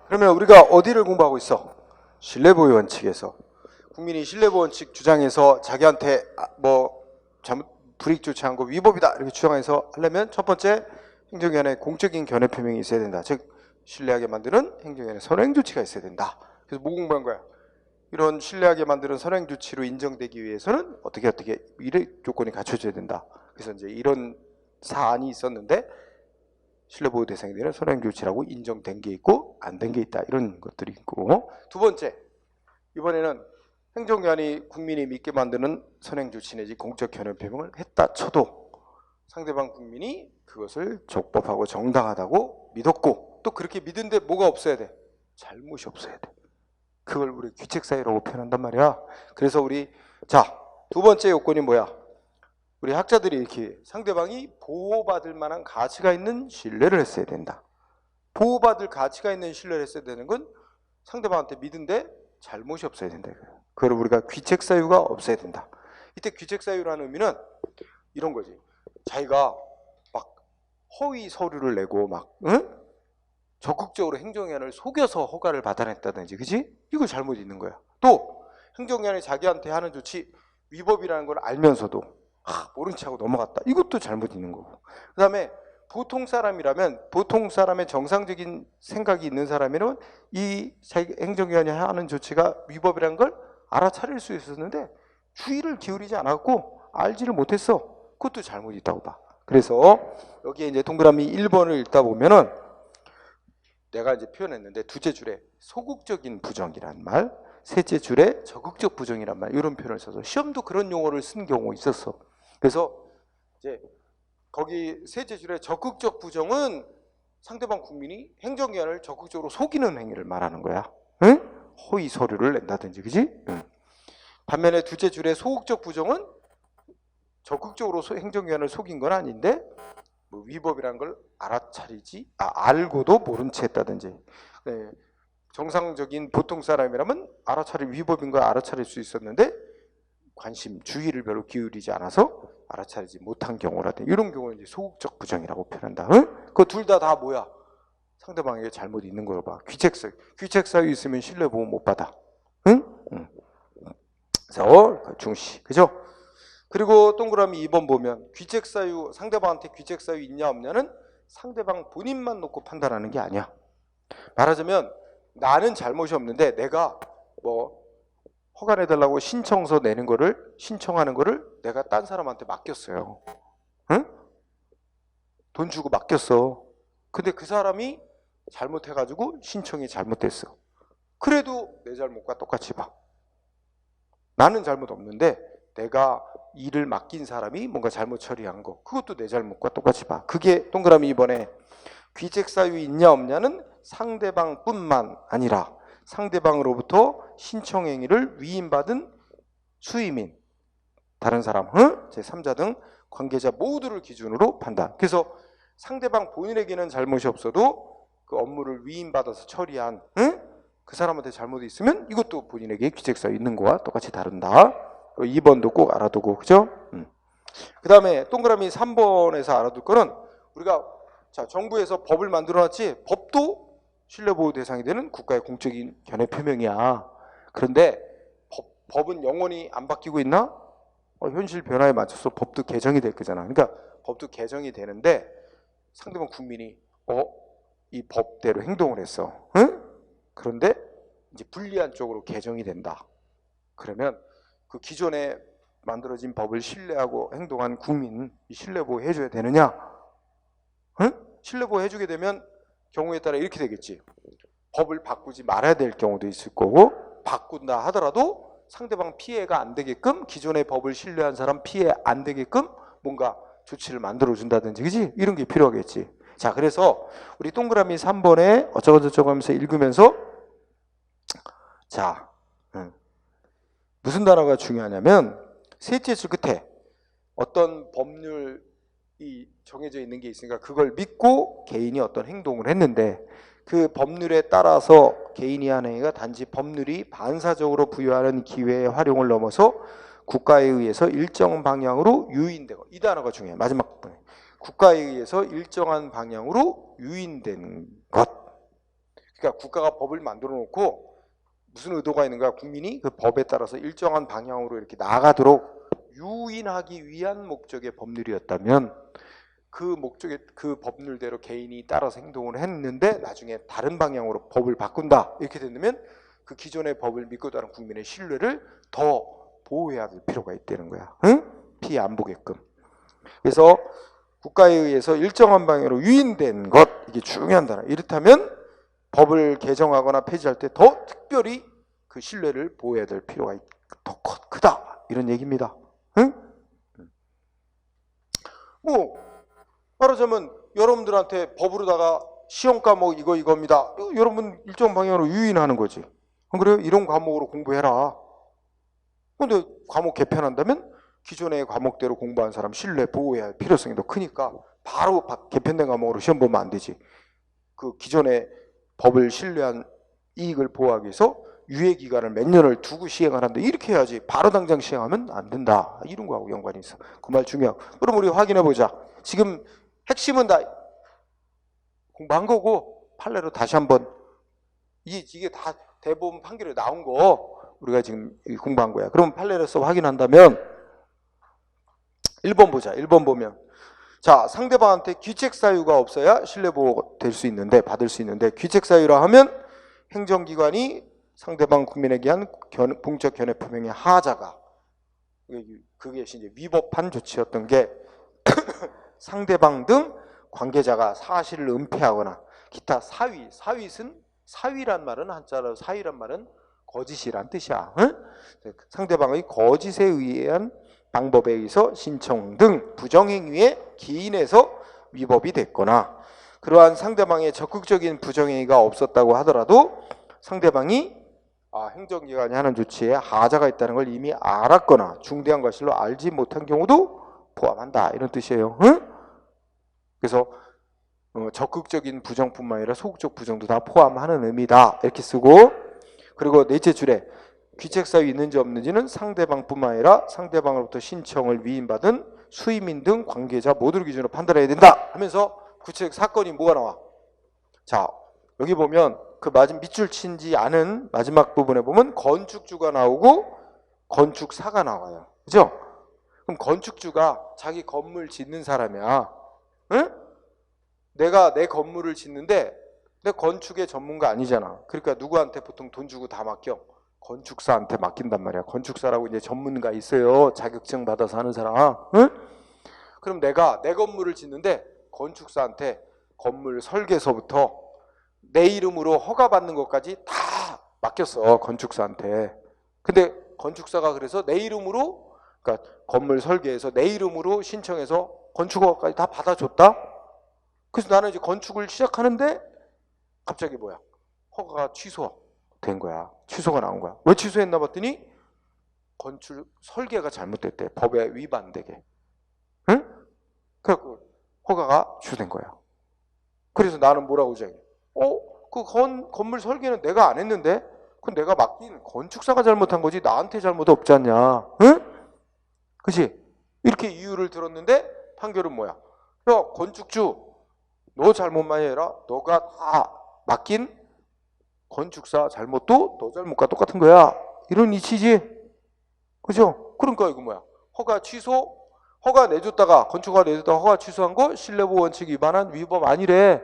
그러면 우리가 어디를 공부하고 있어? 신뢰보유 원칙에서. 국민이 신뢰보유 원칙 주장해서 자기한테 뭐 잘못 불이익 조치한 거 위법이다 이렇게 주장해서 하려면 첫 번째 행정기관의 공적인 견해 표명이 있어야 된다. 즉 신뢰하게 만드는 행정기관의 선행 조치가 있어야 된다. 그래서 뭐 공부한 거야? 이런 신뢰하게 만드는 선행 조치로 인정되기 위해서는 어떻게 이런 조건이 갖춰져야 된다. 그래서 이제 이런 사안이 있었는데 신뢰보호 대상이 되는 선행 조치라고 인정된 게 있고 안 된 게 있다. 이런 것들이 있고, 두 번째, 이번에는 행정기관이 국민이 믿게 만드는 선행 조치 내지 공적 견해 표명을 했다 쳐도 상대방 국민이 그것을 적법하고 정당하다고 믿었고, 또 그렇게 믿은데 뭐가 없어야 돼? 잘못이 없어야 돼. 그걸 우리 규칙사유라고 표현한단 말이야. 그래서 우리 두 번째 요건이 뭐야? 우리 학자들이 이렇게 상대방이 보호받을 만한 가치가 있는 신뢰를 했어야 된다. 보호받을 가치가 있는 신뢰를 했어야 되는 건 상대방한테 믿은데 잘못이 없어야 된다. 그걸 우리가 귀책사유가 없어야 된다. 이때 귀책사유라는 의미는 이런 거지. 자기가 막 허위 서류를 내고 막 적극적으로 행정기관을 속여서 허가를 받아냈다든지, 그지? 이거 잘못 있는 거야. 또 행정기관이 자기한테 하는 조치 위법이라는 걸 알면서도 모른 체 하고 넘어갔다. 이것도 잘못 있는 거고. 그 다음에 보통 사람이라면, 보통 사람의 정상적인 생각이 있는 사람이면 이 행정기관이 하는 조치가 위법이라는 걸 알아차릴 수 있었는데 주의를 기울이지 않았고 알지를 못했어. 그것도 잘못 있다고 봐. 그래서 여기에 이제 동그라미 1번을 읽다 보면은 내가 이제 표현했는데 두째 줄에 소극적인 부정이란 말, 셋째 줄에 적극적 부정이란 말, 이런 표현을 써서 시험도 그런 용어를 쓴 경우 있었어. 그래서 이제 거기 셋째 줄에 적극적 부정은 상대방 국민이 행정기관을 적극적으로 속이는 행위를 말하는 거야. 응? 허위 서류를 낸다든지, 그지? 응. 반면에 둘째 줄에 소극적 부정은 적극적으로 행정기관을 속인 건 아닌데 뭐 위법이라는 걸 알고도 모른 채 했다든지. 네. 정상적인 보통 사람이라면 알아차릴 위법인 걸 알아차릴 수 있었는데 주의를 별로 기울이지 않아서 알아차리지 못한 경우라든지, 이런 경우는 이제 소극적 부정이라고 표현한다. 응? 그 둘 다 뭐야? 상대방에게 잘못 있는 걸 봐. 귀책사유 있으면 신뢰보호 못 받아. 응? 응. 그래서 중시, 그죠? 그리고 동그라미 2번 보면 귀책사유, 상대방한테 귀책사유 있냐 없냐는 상대방 본인만 놓고 판단하는 게 아니야. 말하자면 나는 잘못이 없는데 내가 뭐 허가내달라고 신청하는 거를 내가 딴 사람한테 맡겼어요. 응? 돈 주고 맡겼어. 근데 그 사람이 잘못해가지고 신청이 잘못됐어. 그래도 내 잘못과 똑같이 봐. 나는 잘못 없는데 내가 일을 맡긴 사람이 뭔가 잘못 처리한 거, 그것도 내 잘못과 똑같이 봐. 그게 동그라미 2번에 귀책사유 있냐 없냐는 상대방뿐만 아니라 상대방으로부터 신청행위를 위임받은 수임인, 다른 사람, 제3자 등 관계자 모두를 기준으로 판단. 그래서 상대방 본인에게는 잘못이 없어도 그 업무를 위임받아서 처리한 그 사람한테 잘못이 있으면 이것도 본인에게 귀책사유 있는 거와 똑같이 다룬다. 2번도 꼭 알아두고, 그죠? 그 다음에 동그라미 3번에서 알아둘 거는 우리가 정부에서 법을 만들어놨지, 법도 신뢰보호 대상이 되는 국가의 공적인 견해 표명이야. 그런데 법은 영원히 안 바뀌고 있나? 현실 변화에 맞춰서 법도 개정이 될 거잖아. 그러니까 법도 개정이 되는데 상대방 국민이 이 법대로 행동을 했어. 응? 그런데 이제 불리한 쪽으로 개정이 된다. 그러면 그 기존에 만들어진 법을 신뢰하고 행동한 국민 신뢰보호 해줘야 되느냐? 응? 신뢰보호 해주게 되면 경우에 따라 이렇게 되겠지. 법을 바꾸지 말아야 될 경우도 있을 거고, 바꾼다 하더라도 상대방 피해가 안 되게끔, 기존의 법을 신뢰한 사람 피해 안 되게끔 뭔가 조치를 만들어 준다든지, 그지? 이런 게 필요하겠지. 자, 그래서 우리 동그라미 3번에 어쩌고저쩌고 하면서 읽으면서 무슨 단어가 중요하냐면 셋째 줄 끝에 어떤 법률이 정해져 있는 게 있으니까 그걸 믿고 개인이 어떤 행동을 했는데 그 법률에 따라서 개인이 하는 행위가 단지 법률이 반사적으로 부여하는 기회의 활용을 넘어서 국가에 의해서 일정 방향으로 유인되고, 이 단어가 중요해. 마지막 부분에 국가에 의해서 일정한 방향으로 유인된 것. 그러니까 국가가 법을 만들어 놓고 무슨 의도가 있는가? 국민이 그 법에 따라서 일정한 방향으로 이렇게 나아가도록 유인하기 위한 목적의 법률이었다면 그 목적의 그 법률대로 개인이 따라서 행동을 했는데 나중에 다른 방향으로 법을 바꾼다 이렇게 된다면 그 기존의 법을 믿고 따른 국민의 신뢰를 더 보호해야 될 필요가 있다는 거야. 응? 피해 안 보게끔. 그래서 국가에 의해서 일정한 방향으로 유인된 것 이게 중요한 단어. 이렇다면 법을 개정하거나 폐지할 때 더 특별히 그 신뢰를 보호해야 될 필요가 더 크다 이런 얘기입니다. 응? 뭐 말하자면 여러분들한테 법으로다가 시험 과목 이겁니다. 여러분 일정 방향으로 유인하는 거지. 안 그래요? 이런 과목으로 공부해라. 근데 과목 개편한다면 기존의 과목대로 공부한 사람 신뢰 보호해야 할 필요성이 더 크니까 바로 개편된 과목으로 시험 보면 안 되지. 그 기존의 법을 신뢰한 이익을 보호하기 위해서 유예 기간을 몇 년을 두고 시행을 한다. 이렇게 해야지. 바로 당장 시행하면 안 된다. 이런 거하고 연관이 있어. 그 말 중요하고. 그럼 우리 확인해 보자. 지금 핵심은 다 공부한 거고 판례로 다시 한번 이게 다 대법원 판결에 나온 거 우리가 지금 공부한 거야. 그럼 판례로서 확인한다면 1번 보자. 1번 보면 자, 상대방한테 귀책 사유가 없어야 신뢰보호 될 수 있는데 받을 수 있는데 귀책 사유라 하면 행정기관이 상대방 국민에게 한 공적 견해 표명의 하자가 그게 이제 위법한 조치였던 게 상대방 등 관계자가 사실을 은폐하거나 기타 사위란 말은 한자로 사위란 말은 거짓이란 뜻이야. 응? 상대방의 거짓에 의한 방법에 의해서 신청 등 부정행위에 기인해서 위법이 됐거나 그러한 상대방의 적극적인 부정행위가 없었다고 하더라도 상대방이 행정기관이 하는 조치에 하자가 있다는 걸 이미 알았거나 중대한 과실로 알지 못한 경우도 포함한다 이런 뜻이에요. 응? 그래서 적극적인 부정뿐만 아니라 소극적 부정도 다 포함하는 의미다 이렇게 쓰고 그리고 넷째 줄에 귀책사유 있는지 없는지는 상대방뿐만 아니라 상대방으로부터 신청을 위임받은 수임인 등 관계자 모두를 기준으로 판단해야 된다 하면서 구체적 사건이 뭐가 나와? 자 여기 보면 그 밑줄 친지 않은 마지막 부분에 보면 건축주가 나오고 건축사가 나와요. 그죠? 그럼 건축주가 자기 건물 짓는 사람이야. 응? 내가 내 건물을 짓는데 내 건축의 전문가 아니잖아. 그러니까 누구한테 보통 돈 주고 다 맡겨? 건축사한테 맡긴단 말이야. 건축사라고 이제 전문가 있어요. 자격증 받아서 하는 사람. 응? 그럼 내가 내 건물을 짓는데 건축사한테 건물 설계서부터 내 이름으로 허가받는 것까지 다 맡겼어. 건축사한테. 근데 건축사가 그래서 내 이름으로 그러니까 건물 설계해서 내 이름으로 신청해서 건축허가까지 다 받아줬다. 그래서 나는 이제 건축을 시작하는데 갑자기 뭐야? 허가가 취소된 거야. 취소가 나온 거야. 왜 취소했나 봤더니 건축 설계가 잘못됐대. 법에 위반되게. 응? 그래갖고 허가가 취소된 거야. 그래서 나는 뭐라고 생각해? 그 건물 설계는 내가 안 했는데 그건 내가 맡긴 건축사가 잘못한 거지 나한테 잘못 없지 않냐? 응? 그치? 이렇게 이유를 들었는데 판결은 뭐야? 야 건축주 너 잘못만 해라. 너가 다 맡긴 건축사 잘못도 너 잘못과 똑같은 거야. 이런 이치지. 그죠? 그러니까 이거 뭐야? 허가 취소, 허가 내줬다가 건축허가 내줬다가 허가 취소한 거 신뢰보호 원칙 위반한 위법 아니래.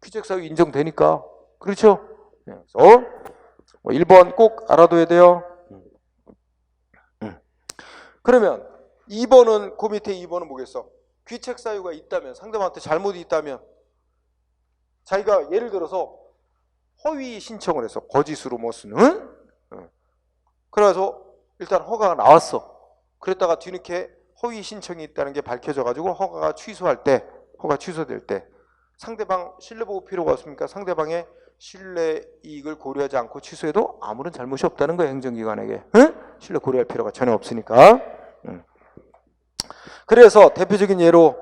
귀책사유 인정되니까. 그렇죠? 그래서 1번 꼭 알아둬야 돼요. 그러면 2번은 그 밑에 2번은 뭐겠어? 귀책사유가 있다면 상대방한테 잘못이 있다면 자기가 예를 들어서 허위 신청을 해서 거짓으로 뭐 쓰는 그래서 일단 허가가 나왔어. 그랬다가 뒤늦게 허위 신청이 있다는 게 밝혀져 가지고 허가가 취소될 때 상대방 신뢰보호 필요가 없습니까? 상대방의 신뢰 이익을 고려하지 않고 취소해도 아무런 잘못이 없다는 거예요. 행정기관에게. 신뢰 고려할 필요가 전혀 없으니까. 그래서 대표적인 예로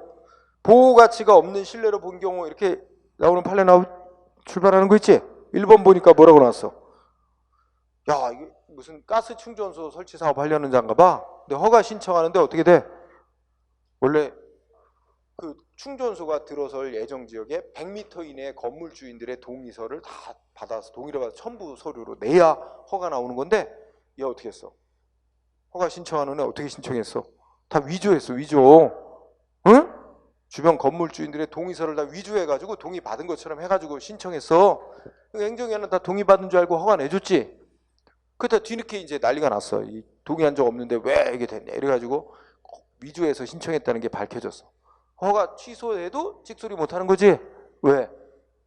보호가치가 없는 신뢰로 본 경우 이렇게 나오는 판례 출발하는 거 있지? 1번 보니까 뭐라고 나왔어? 야 이게 무슨 가스 충전소 설치 사업 하려는 자인가 봐. 근데 허가 신청하는데 어떻게 돼? 원래 그 충전소가 들어설 예정 지역에 100m 이내의 건물 주인들의 동의서를 다 받아서 동의를 받아서 첨부 서류로 내야 허가 나오는 건데 얘 어떻게 했어? 허가 신청하는 애 어떻게 신청했어? 다 위조했어. 위조. 응? 주변 건물 주인들의 동의서를 다 위조해가지고 동의 받은 것처럼 해가지고 신청했어. 행정위원은 다 동의 받은 줄 알고 허가 내줬지. 그때 뒤늦게 이제 난리가 났어. 이 동의한 적 없는데 왜 이게 됐냐 이래가지고 위조해서 신청했다는 게 밝혀졌어. 허가 취소해도 찍소리 못하는 거지. 왜?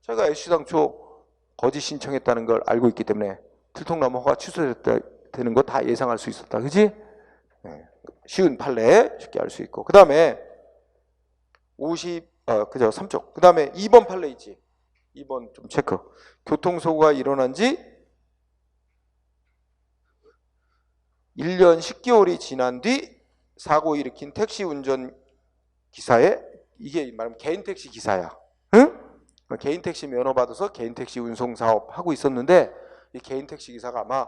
자기가 애시당초 거짓 신청했다는 걸 알고 있기 때문에 들통나면 허가 취소되는 거 다 예상할 수 있었다. 그지? 네. 쉬운 판례 쉽게 알 수 있고. 그 다음에 그죠 3쪽. 그 다음에 2번 판례 있지. 2번 좀 체크. 교통사고가 일어난 지 1년 10개월이 지난 뒤 사고 일으킨 택시 운전 기사에 이게 말하면 개인 택시 기사야. 응? 개인 택시 면허 받아서 개인 택시 운송 사업 하고 있었는데 이 개인 택시 기사가 아마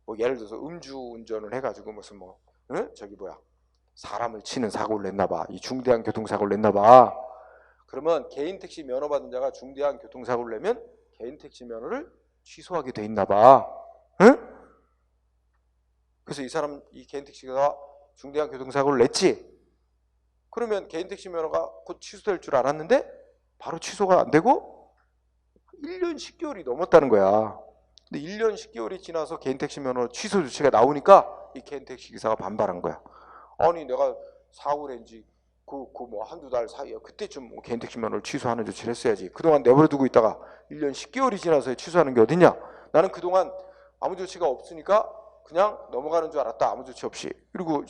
뭐 예를 들어서 음주 운전을 해가지고 무슨 뭐 응? 저기 뭐야 사람을 치는 사고를 냈나 봐. 이 중대한 교통사고를 냈나 봐. 그러면 개인 택시 면허 받은 자가 중대한 교통사고를 내면 개인 택시 면허를 취소하게 돼 있나 봐. 응? 그래서 이 개인 택시가 중대한 교통사고를 냈지. 그러면 개인 택시 면허가 곧 취소될 줄 알았는데 바로 취소가 안 되고 1년 10개월이 넘었다는 거야. 근데 1년 10개월이 지나서 개인 택시 면허 취소 조치가 나오니까 이 개인 택시 기사가 반발한 거야. 아니 내가 사고를 낸지 뭐 한두 달 사이에 그때쯤 뭐 개인 택시 면허를 취소하는 조치를 했어야지. 그동안 내버려두고 있다가 1년 10개월이 지나서 취소하는 게 어딨냐. 나는 그동안 아무 조치가 없으니까 그냥 넘어가는 줄 알았다. 아무 조치 없이. 그리고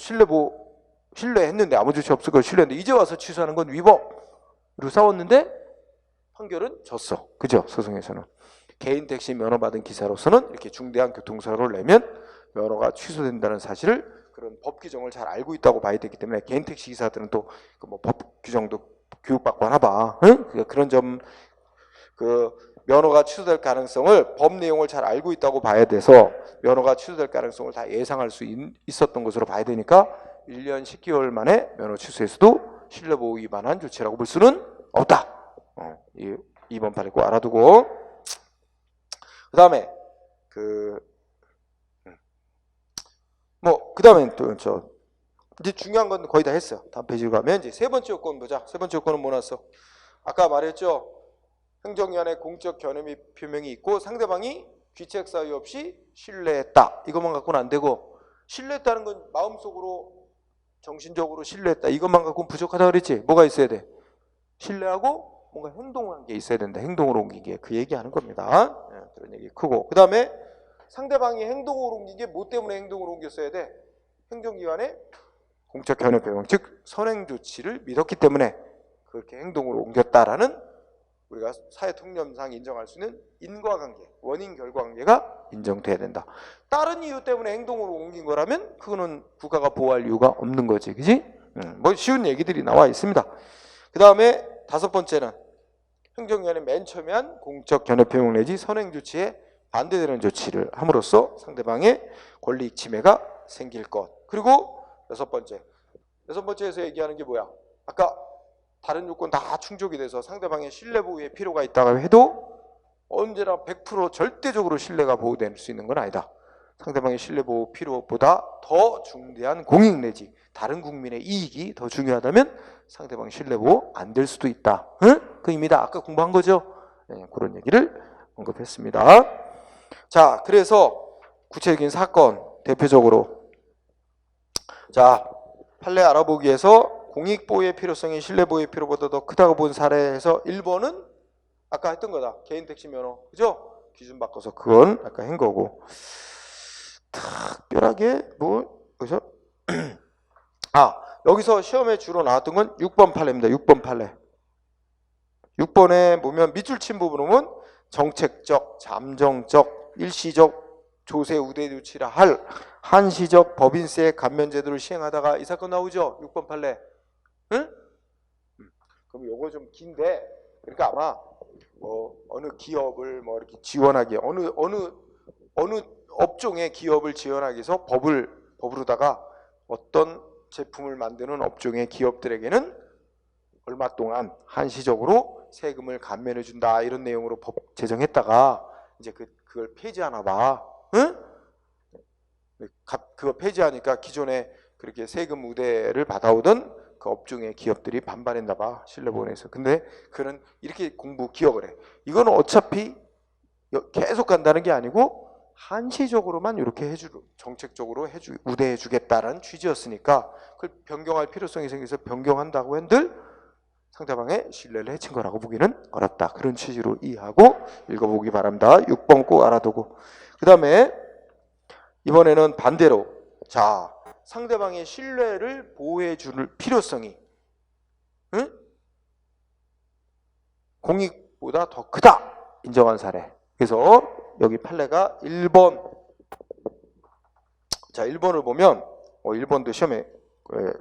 신뢰했는데 아무 조치 없을 걸 신뢰했는데 이제 와서 취소하는 건 위법으로 싸웠는데 판결은 졌어. 그죠? 소송에서는. 개인 택시 면허 받은 기사로서는 이렇게 중대한 교통사고를 내면 면허가 취소된다는 사실을 그런 법 규정을 잘 알고 있다고 봐야 되기 때문에 개인 택시 기사들은 또 뭐 법 규정도 교육받고 하나 봐. 응? 그런 점 면허가 취소될 가능성을 법 내용을 잘 알고 있다고 봐야 돼서 면허가 취소될 가능성을 다 예상할 수 있었던 것으로 봐야 되니까 1년 10개월 만에 면허 취소에서도 신뢰보호 위반한 조치라고 볼 수는 없다. 이번 판에 꼭 알아두고. 그 다음에 그 다음에 또 이제 중요한 건 거의 다 했어요. 다음 페이지로 가면 이제 세 번째 요건 보자. 세 번째 요건은 뭐 나왔어? 아까 말했죠. 행정위원회 공적 견해 표명이 있고 상대방이 귀책 사유 없이 신뢰했다. 이것만 갖고는 안 되고 신뢰했다는 건 마음속으로 정신적으로 신뢰했다. 이것만 갖고는 부족하다 그랬지. 뭐가 있어야 돼? 신뢰하고 뭔가 행동한 게 있어야 된다. 행동으로 옮긴 게 그 얘기하는 겁니다. 그런 얘기 크고. 그 다음에 상대방이 행동으로 옮긴 게 뭐 때문에 행동으로 옮겼어야 돼? 행정기관의 공적 견해 표명, 즉 선행 조치를 믿었기 때문에 그렇게 행동으로 옮겼다라는 우리가 사회통념상 인정할 수 있는 인과관계, 원인 결과관계가 인정돼야 된다. 다른 이유 때문에 행동으로 옮긴 거라면 그거는 국가가 보호할 이유가 없는 거지, 그지? 뭐 쉬운 얘기들이 나와 있습니다. 그 다음에 다섯 번째는 행정위원회 맨 처음에 한 공적 견해 표명 내지 선행 조치에 반대되는 조치를 함으로써 상대방의 권리익 침해가 생길 것. 그리고 여섯 번째에서 얘기하는 게 뭐야? 아까 다른 요건 다 충족이 돼서 상대방의 신뢰 보호에 필요가 있다고 해도 언제나 100% 절대적으로 신뢰가 보호될 수 있는 건 아니다. 상대방의 신뢰 보호 필요보다 더 중대한 공익 내지 다른 국민의 이익이 더 중요하다면 상대방의 신뢰 보호 안 될 수도 있다. 응? 그 의미다. 아까 공부한 거죠? 네, 그런 얘기를 언급했습니다. 자, 그래서 구체적인 사건 대표적으로 자, 판례 알아보기에서 공익보호의 필요성이 신뢰보호의 필요보다 더 크다고 본 사례에서 1번은 아까 했던 거다. 개인 택시 면허. 그죠? 기준 바꿔서 그건 아까 한 거고. 특별하게 그죠? 여기서 시험에 주로 나왔던 건 6번 판례입니다. 6번 판례. 6번에 보면 밑줄 친 부분은 정책적, 잠정적, 일시적 조세 우대 조치라 할 한시적 법인세 감면 제도를 시행하다가 이 사건 나오죠? 6번 판례. 응? 그럼 요거 좀 긴데, 그러니까 아마 어느 기업을 이렇게 지원하기, 어느 업종의 기업을 지원하기 위해서 법으로다가 어떤 제품을 만드는 업종의 기업들에게는 얼마 동안 한시적으로 세금을 감면해 준다 이런 내용으로 법 제정했다가 이제 그걸 폐지하나 봐. 응? 그거 폐지하니까 기존에 그렇게 세금 우대를 받아오던 그 업종의 기업들이 반발했나 봐, 신뢰보험에서. 근데 그는 이렇게 기억을 해. 이거는 어차피 계속 간다는 게 아니고 한시적으로만 이렇게 정책적으로 우대해 주겠다라는 취지였으니까 그걸 변경할 필요성이 생겨서 변경한다고 한들 상대방의 신뢰를 해친 거라고 보기는 어렵다. 그런 취지로 이해하고 읽어보기 바랍니다. 6번 꼭 알아두고. 그 다음에 이번에는 반대로, 자, 상대방의 신뢰를 보호해 줄 필요성이 공익보다 더 크다 인정한 사례. 그래서 여기 판례가 1번. 자, 1번을 보면 1번도 시험에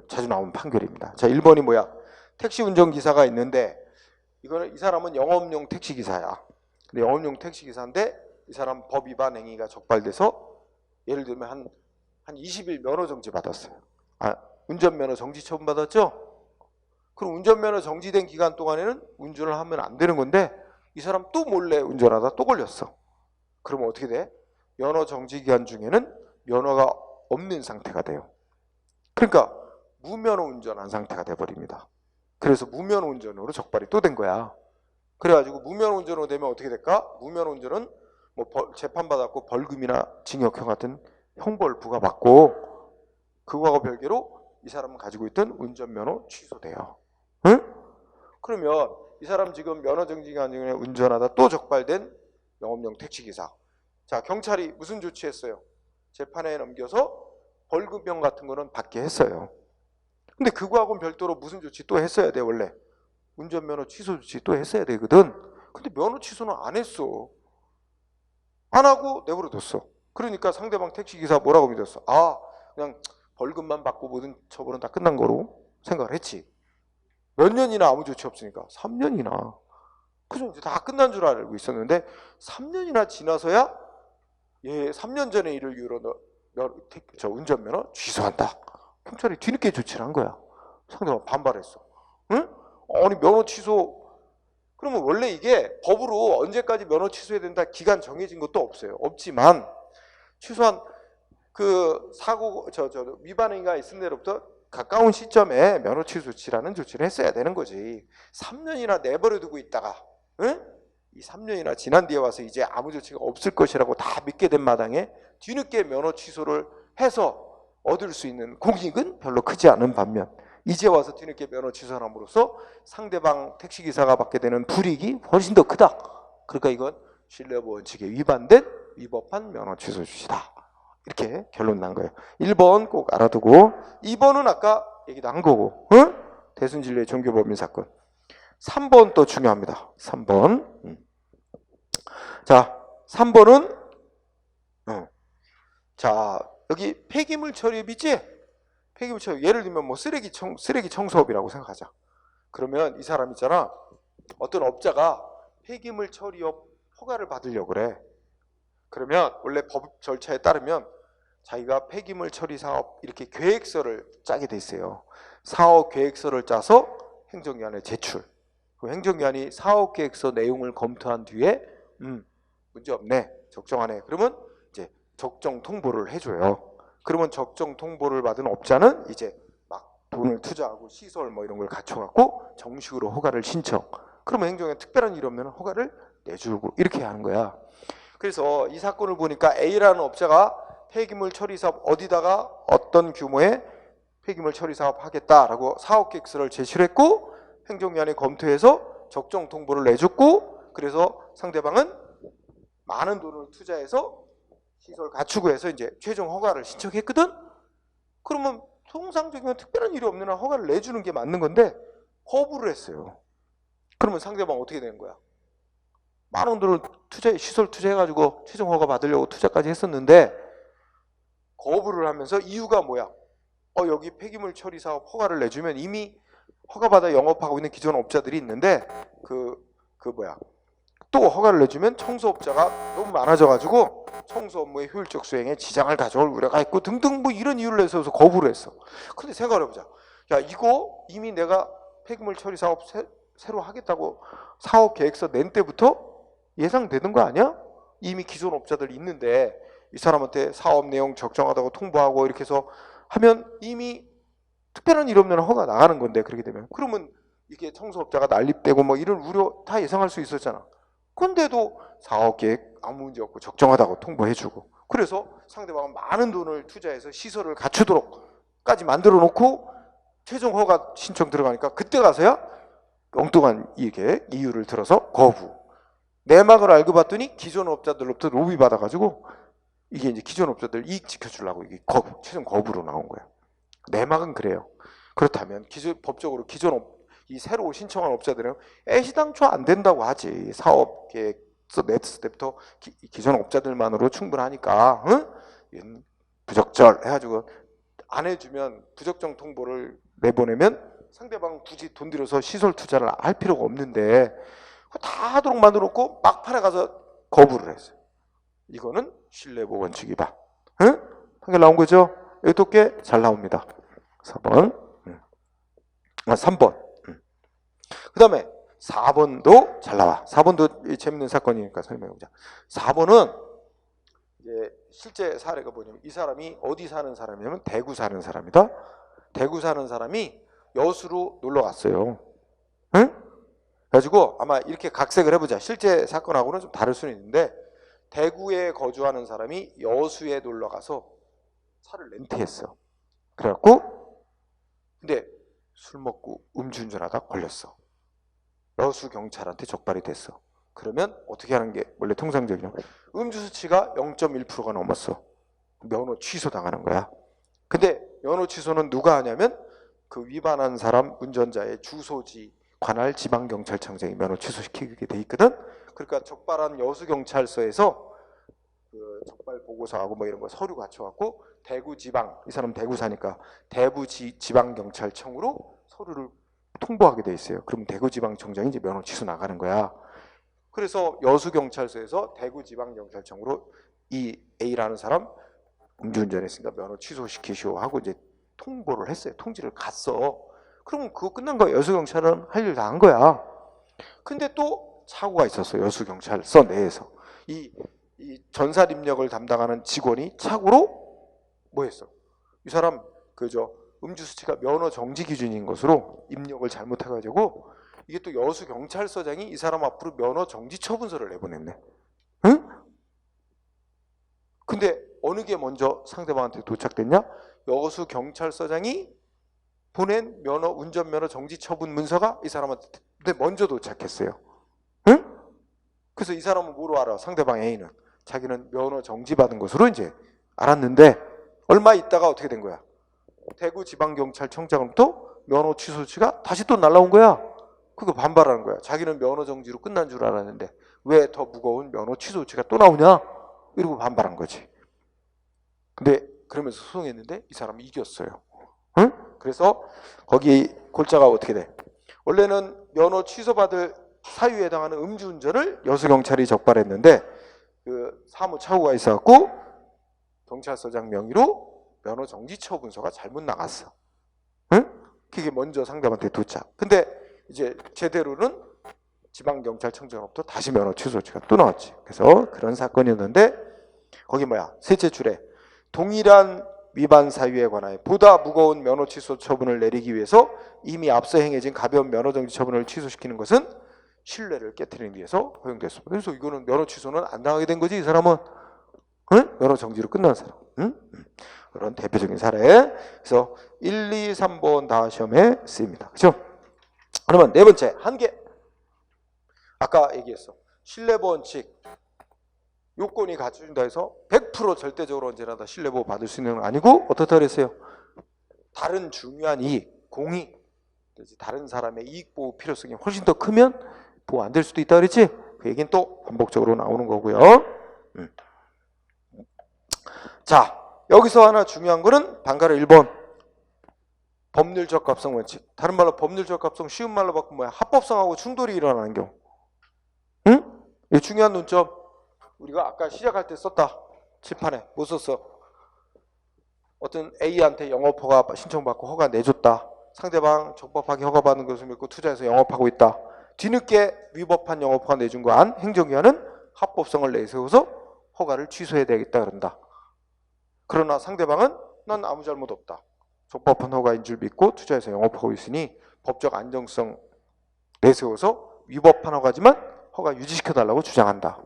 자주 나오는 판결입니다. 자, 1번이 뭐야? 택시 운전기사가 있는데 이 사람은 영업용 택시기사야. 근데 영업용 택시기사인데 이 사람 법 위반 행위가 적발돼서 예를 들면 한 20일 면허 정지 받았어요. 운전면허 정지 처분 받았죠? 그럼 운전면허 정지된 기간 동안에는 운전을 하면 안 되는 건데 이 사람 또 몰래 운전하다 또 걸렸어. 그러면 어떻게 돼? 면허 정지 기간 중에는 면허가 없는 상태가 돼요. 그러니까 무면허 운전한 상태가 돼버립니다. 그래서 무면허 운전으로 적발이 또 된 거야. 그래가지고 무면허 운전으로 되면 어떻게 될까? 무면허 운전은 뭐 재판받았고 벌금이나 징역형 같은 형벌 부과받고 그거하고 별개로 이 사람은 가지고 있던 운전면허 취소돼요. 응? 그러면 이 사람 지금 면허 정지 기간 중에 운전하다 또 적발된 영업용 택시기사. 자, 경찰이 무슨 조치했어요? 재판에 넘겨서 벌금형 같은 거는 받게 했어요. 근데 그거하고는 별도로 무슨 조치 또 했어야 돼. 원래 운전면허 취소 조치 또 했어야 되거든. 근데 면허 취소는 안 했어. 안 하고 내버려뒀어. 그러니까 상대방 택시기사 뭐라고 믿었어? 그냥 벌금만 받고 모든 처벌은 다 끝난 거로 생각을 했지. 몇 년이나 아무 조치 없으니까 3년이나. 그래서 이제 다 끝난 줄 알고 있었는데 3년이나 지나서야 3년 전에 일을 이유로 운전면허 취소한다. 경찰이 뒤늦게 조치를 한 거야. 상대방 반발했어. 응? 아니 면허 취소. 그러면 원래 이게 법으로 언제까지 면허 취소해야 된다 기간 정해진 것도 없어요. 없지만 취소한 그 사고 위반 행위가 있은 데로부터 가까운 시점에 면허 취소 조치라는 조치를 했어야 되는 거지. 3년이나 내버려두고 있다가 이 3년이나 지난 뒤에 와서 이제 아무 조치가 없을 것이라고 다 믿게 된 마당에 뒤늦게 면허 취소를 해서 얻을 수 있는 공익은 별로 크지 않은 반면 이제 와서 뒤늦게 면허 취소를 함으로써 상대방 택시기사가 받게 되는 불이익이 훨씬 더 크다. 그러니까 이건 신뢰보호 원칙에 위반된 위법한 면허 취소 조치다. 이렇게 결론 난 거예요. 1번 꼭 알아두고 2번은 아까 얘기도 한 거고 대순진리의 종교법인 사건. 3번 또 중요합니다. 3번. 자, 3번은 자, 여기 폐기물 처리업 있지? 폐기물 처리, 예를 들면 뭐 쓰레기 청소업이라고 생각하자. 그러면 이 사람 있잖아. 어떤 업자가 폐기물 처리업 허가를 받으려고 그래. 그러면 원래 법 절차에 따르면 자기가 폐기물 처리 사업 이렇게 계획서를 짜게 돼 있어요. 사업 계획서를 짜서 행정기관에 제출. 그 행정기관이 사업 계획서 내용을 검토한 뒤에 문제 없네, 적정하네. 그러면 이제 적정 통보를 해줘요. 그러면 적정 통보를 받은 업자는 이제 막 돈을 투자하고 시설 뭐 이런 걸 갖춰갖고 정식으로 허가를 신청. 그러면 행정에 특별한 일이 없는 허가를 내주고 이렇게 하는 거야. 그래서 이 사건을 보니까 A라는 업자가 폐기물 처리 사업 어디다가 어떤 규모의 폐기물 처리 사업 하겠다라고 사업 계획서를 제출했고 행정기관이 검토해서 적정 통보를 내줬고 그래서 상대방은 많은 돈을 투자해서 시설 갖추고 해서 이제 최종 허가를 신청했거든. 그러면 통상적이면 특별한 일이 없는 한 허가를 내주는 게 맞는 건데 거부를 했어요. 그러면 상대방 어떻게 되는 거야? 많은 돈을 시설 투자해가지고 최종 허가 받으려고 투자까지 했었는데 거부를 하면서 이유가 뭐야? 여기 폐기물 처리 사업 허가를 내주면 이미 허가받아 영업하고 있는 기존 업자들이 있는데 또 허가를 내주면 청소업자가 너무 많아져가지고 청소 업무의 효율적 수행에 지장을 가져올 우려가 있고 등등 뭐 이런 이유를 내서 거부를 했어. 근데 생각을 해보자. 야, 이거 이미 내가 폐기물 처리 사업 새로 하겠다고 사업 계획서 낸 때부터 예상되는 거 아니야? 이미 기존 업자들이 있는데 이 사람한테 사업 내용 적정하다고 통보하고 이렇게 해서 하면 이미 특별한 일 없는 허가 나가는 건데, 그렇게 되면 그러면 이게 청소업자가 난립되고 뭐 이런 우려 다 예상할 수 있었잖아. 근데도 사업 계획 아무 문제 없고 적정하다고 통보해주고, 그래서 상대방은 많은 돈을 투자해서 시설을 갖추도록까지 만들어 놓고 최종 허가 신청 들어가니까 그때 가서야 엉뚱한 이게 이유를 들어서 거부. 내막을 알고 봤더니 기존 업자들로부터 로비 받아가지고 이게 이제 기존 업자들 이익 지켜주려고 이게 거부, 최종 거부로 나온 거야. 내막은 그래요. 그렇다면 법적으로 이 새로 신청한 업자들은 애시당초 안 된다고 하지. 사업 계획서 냈을 때부터 기존 업자들만으로 충분하니까, 응? 부적절 해가지고 안 해주면 부적정 통보를 내보내면 상대방 굳이 돈 들여서 시설 투자를 할 필요가 없는데 다 하도록 만들어놓고 막판에 가서 거부를 했어요. 이거는 신뢰보호 원칙 위반. 응? 판결 나온 거죠? 여기 또 꽤 잘 나옵니다. 4번. 3번. 그 다음에 4번도 잘 나와. 4번도 재밌는 사건이니까 설명해보자. 4번은 이제 실제 사례가 뭐냐면 이 사람이 어디 사는 사람이냐면 대구 사는 사람이다. 대구 사는 사람이 여수로 놀러 갔어요. 응? 그래가지고 아마 이렇게 각색을 해보자. 실제 사건하고는 좀 다를 수는 있는데 대구에 거주하는 사람이 여수에 놀러 가서 차를 렌트했어. 그래갖고 근데 술 먹고 음주운전하다 걸렸어. 여수 경찰한테 적발이 됐어. 그러면 어떻게 하는 게 원래 통상적이냐? 음주 수치가 0.1%가 넘었어. 면허 취소 당하는 거야. 근데 면허 취소는 누가 하냐면 그 위반한 사람 운전자의 주소지 관할 지방경찰청장이 면허 취소시키게 돼 있거든. 그러니까 적발한 여수경찰서에서 그 적발 보고서하고 뭐 이런 거 서류 갖춰갖고 대구지방, 이 사람 대구 사니까 대구지방경찰청으로 서류를 통보하게 돼 있어요. 그럼 대구지방청장이 이제 면허 취소 나가는 거야. 그래서 여수경찰서에서 대구지방경찰청으로 이 A라는 사람 음주운전했으니까 면허 취소시키시오 하고 이제 통보를 했어요. 통지를 갔어. 그럼 그거 끝난 거야. 여수경찰은 할 일 다 한 거야. 근데 또 사고가 있었어. 여수경찰서 내에서. 이 전살 입력을 담당하는 직원이 착오로 뭐 했어? 이 사람 음주 수치가 면허 정지 기준인 것으로 입력을 잘못해가지고 이게 또 여수경찰서장이 이 사람 앞으로 면허 정지 처분서를 내보냈네. 응? 근데 어느 게 먼저 상대방한테 도착됐냐? 여수경찰서장이 보낸 운전면허 정지 처분 문서가 이 사람한테 먼저 도착했어요. 응? 그래서 이 사람은 뭐로 알아? 상대방 A는 자기는 면허 정지받은 것으로 이제 알았는데 얼마 있다가 어떻게 된 거야? 대구지방경찰청장으로부터 면허 취소 수치가 다시 또 날라온 거야. 그거 반발하는 거야. 자기는 면허 정지로 끝난 줄 알았는데 왜 더 무거운 면허 취소 수치가 또 나오냐? 이러고 반발한 거지. 근데 그러면서 소송했는데 이 사람이 이겼어요. 응? 그래서 거기 골자가 어떻게 돼? 원래는 면허 취소받을 사유에 해당하는 음주운전을 여수경찰이 적발했는데 그 사무 착오가 있어갖고 경찰서장 명의로 면허 정지 처분서가 잘못 나갔어. 응? 그게 먼저 상대방한테 도착. 근데 이제 제대로는 지방경찰청장으로부터 다시 면허 취소가 또 나왔지. 그래서 그런 사건이었는데 거기 셋째 줄에 동일한 위반 사유에 관하여 보다 무거운 면허 취소 처분을 내리기 위해서 이미 앞서 행해진 가벼운 면허 정지 처분을 취소시키는 것은 신뢰를 깨트리기 위해서 허용됐습니다. 그래서 이거는 면허 취소는 안 당하게 된 거지. 이 사람은 응? 면허 정지로 끝난 사람. 응? 그런 대표적인 사례. 그래서 1, 2, 3번 다 시험에 쓰입니다. 그렇죠? 그러면 네 번째 한계. 아까 얘기했어. 신뢰보호 원칙. 요건이 갖춰진다 해서 100% 절대적으로 언제나 다 신뢰보호 받을 수 있는 건 아니고 어떻다 그랬어요? 다른 중요한 이익, 공익, 다른 사람의 이익 보호 필요성이 훨씬 더 크면 보호 안 될 수도 있다 그랬지? 그 얘기는 또 반복적으로 나오는 거고요. 자, 여기서 하나 중요한 거는 방가르 1번 법률 적합성 원칙. 다른 말로 법률 적합성 쉬운 말로 바꾸면 합법성하고 충돌이 일어나는 경우. 응? 이 중요한 논점. 우리가 아까 시작할 때 썼다. 칠판에 뭐 썼어? 어떤 A한테 영업허가 신청받고 허가 내줬다. 상대방 적법하게 허가받은 것을 믿고 투자해서 영업하고 있다. 뒤늦게 위법한 영업허가 내준 거 안 행정기관은 합법성을 내세워서 허가를 취소해야 되겠다 그런다. 그러나 상대방은 난 아무 잘못 없다. 적법한 허가인 줄 믿고 투자해서 영업하고 있으니 법적 안정성 내세워서 위법한 허가지만 허가 유지시켜달라고 주장한다.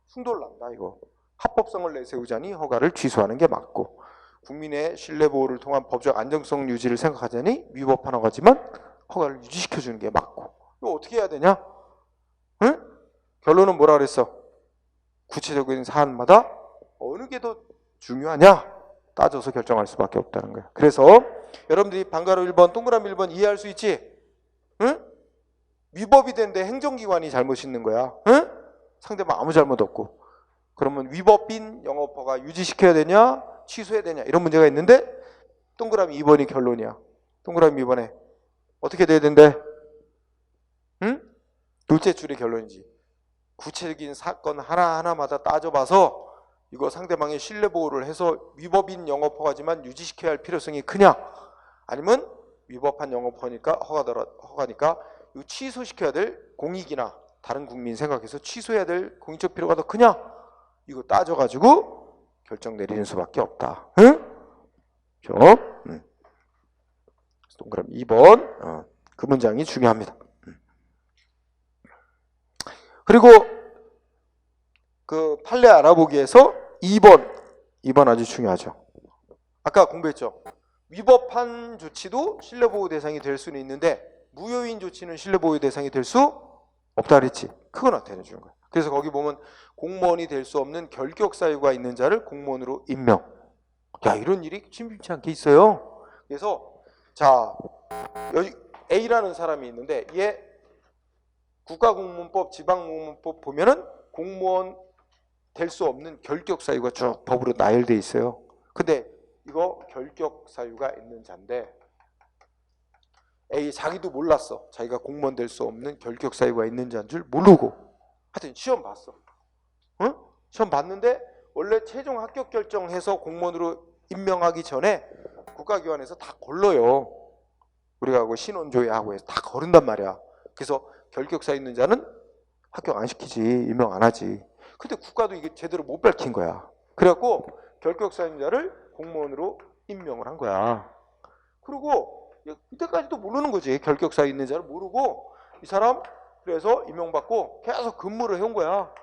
충돌난다 이거. 합법성을 내세우자니 허가를 취소하는 게 맞고 국민의 신뢰보호를 통한 법적 안정성 유지를 생각하자니 위법한 허가지만 허가를 유지시켜주는 게 맞고. 이거 어떻게 해야 되냐? 응? 결론은 뭐라 그랬어? 구체적인 사안마다 어느 게 더 중요하냐? 따져서 결정할 수밖에 없다는 거야. 그래서 여러분들이 방가로 1번, 동그라미 1번 이해할 수 있지? 응? 위법이 된데 행정기관이 잘못 있는 거야. 응? 상대방 아무 잘못 없고. 그러면 위법인 영업허가 유지시켜야 되냐? 취소해야 되냐? 이런 문제가 있는데 동그라미 2번이 결론이야. 동그라미 2번에 어떻게 돼야 된대? 응? 둘째 줄이 결론이지. 구체적인 사건 하나하나마다 따져봐서 이거 상대방의 신뢰보호를 해서 위법인 영업허가지만 유지시켜야 할 필요성이 크냐? 아니면 위법한 허가니까 이거 취소시켜야 될 공익이나 다른 국민 생각해서 취소해야 될 공익적 필요가 더 크냐? 이거 따져가지고 결정 내리는 수밖에 없다. 응? 동그라미 2번 그 문장이 중요합니다. 그리고 그 판례 알아보기에서 2번 아주 중요하죠. 아까 공부했죠. 위법한 조치도 신뢰보호 대상이 될 수는 있는데 무효인 조치는 신뢰보호 대상이 될 수 없다 그랬지. 그거 나타내 주는 거야. 그래서 거기 보면 공무원이 될 수 없는 결격 사유가 있는 자를 공무원으로 임명. 야, 이런 일이 심심치 않게 있어요. 그래서 자, 여기 A라는 사람이 있는데 얘 국가공무원법, 지방공무원법 보면은 공무원 될 수 없는 결격 사유가 쭉 법으로 나열돼 있어요. 근데 이거 결격 사유가 있는 자인데 A 자기도 몰랐어. 자기가 공무원 될 수 없는 결격 사유가 있는 자인 줄 모르고 하여튼 시험 봤어. 응? 시험 봤는데 원래 최종 합격 결정해서 공무원으로 임명하기 전에 국가기관에서 다 걸러요. 우리가 하고 신원조회하고 해서 다 거른단 말이야. 그래서 결격 사유 있는 자는 합격 안 시키지. 임명 안 하지. 근데 국가도 이게 제대로 못 밝힌 거야. 그래갖고 결격 사유 있는 자를 공무원으로 임명을 한 거야. 그리고 그때까지도 모르는 거지. 결격 사유 있는 자를 모르고 이 사람 그래서 임명받고 계속 근무를 해온 거야.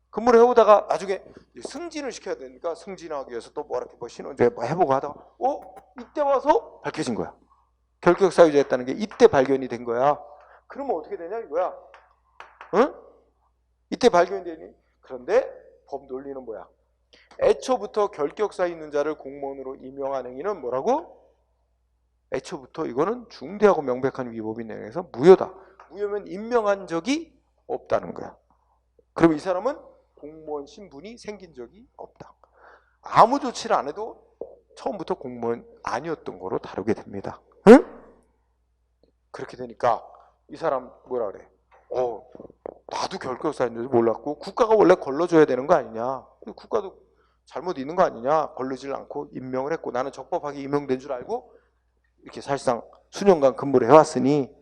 근무를 해오다가 나중에 승진을 시켜야 되니까 승진하기 위해서 또 뭐 이렇게 뭐 신원조회 뭐 해보고 하다가 이때 와서 밝혀진 거야. 결격 사유자였다는 게 이때 발견이 된 거야. 그러면 어떻게 되냐 이거야. 응? 이때 발견이 되니 그런데 법 논리는 뭐야? 애초부터 결격 사유 있는 자를 공무원으로 임명한 행위는 뭐라고? 애초부터 이거는 중대하고 명백한 위법인 행위에서 무효다. 무효면 임명한 적이 없다는 거야. 그럼 이 사람은 공무원 신분이 생긴 적이 없다. 아무 조치를 안 해도 처음부터 공무원 아니었던 거로 다루게 됩니다. 응? 그렇게 되니까 이 사람 뭐라 그래? 나도 결격사인지도 몰랐고 국가가 원래 걸러줘야 되는 거 아니냐? 국가도 잘못 있는 거 아니냐? 걸르질 않고 임명을 했고 나는 적법하게 임명된 줄 알고 이렇게 사실상 수년간 근무를 해왔으니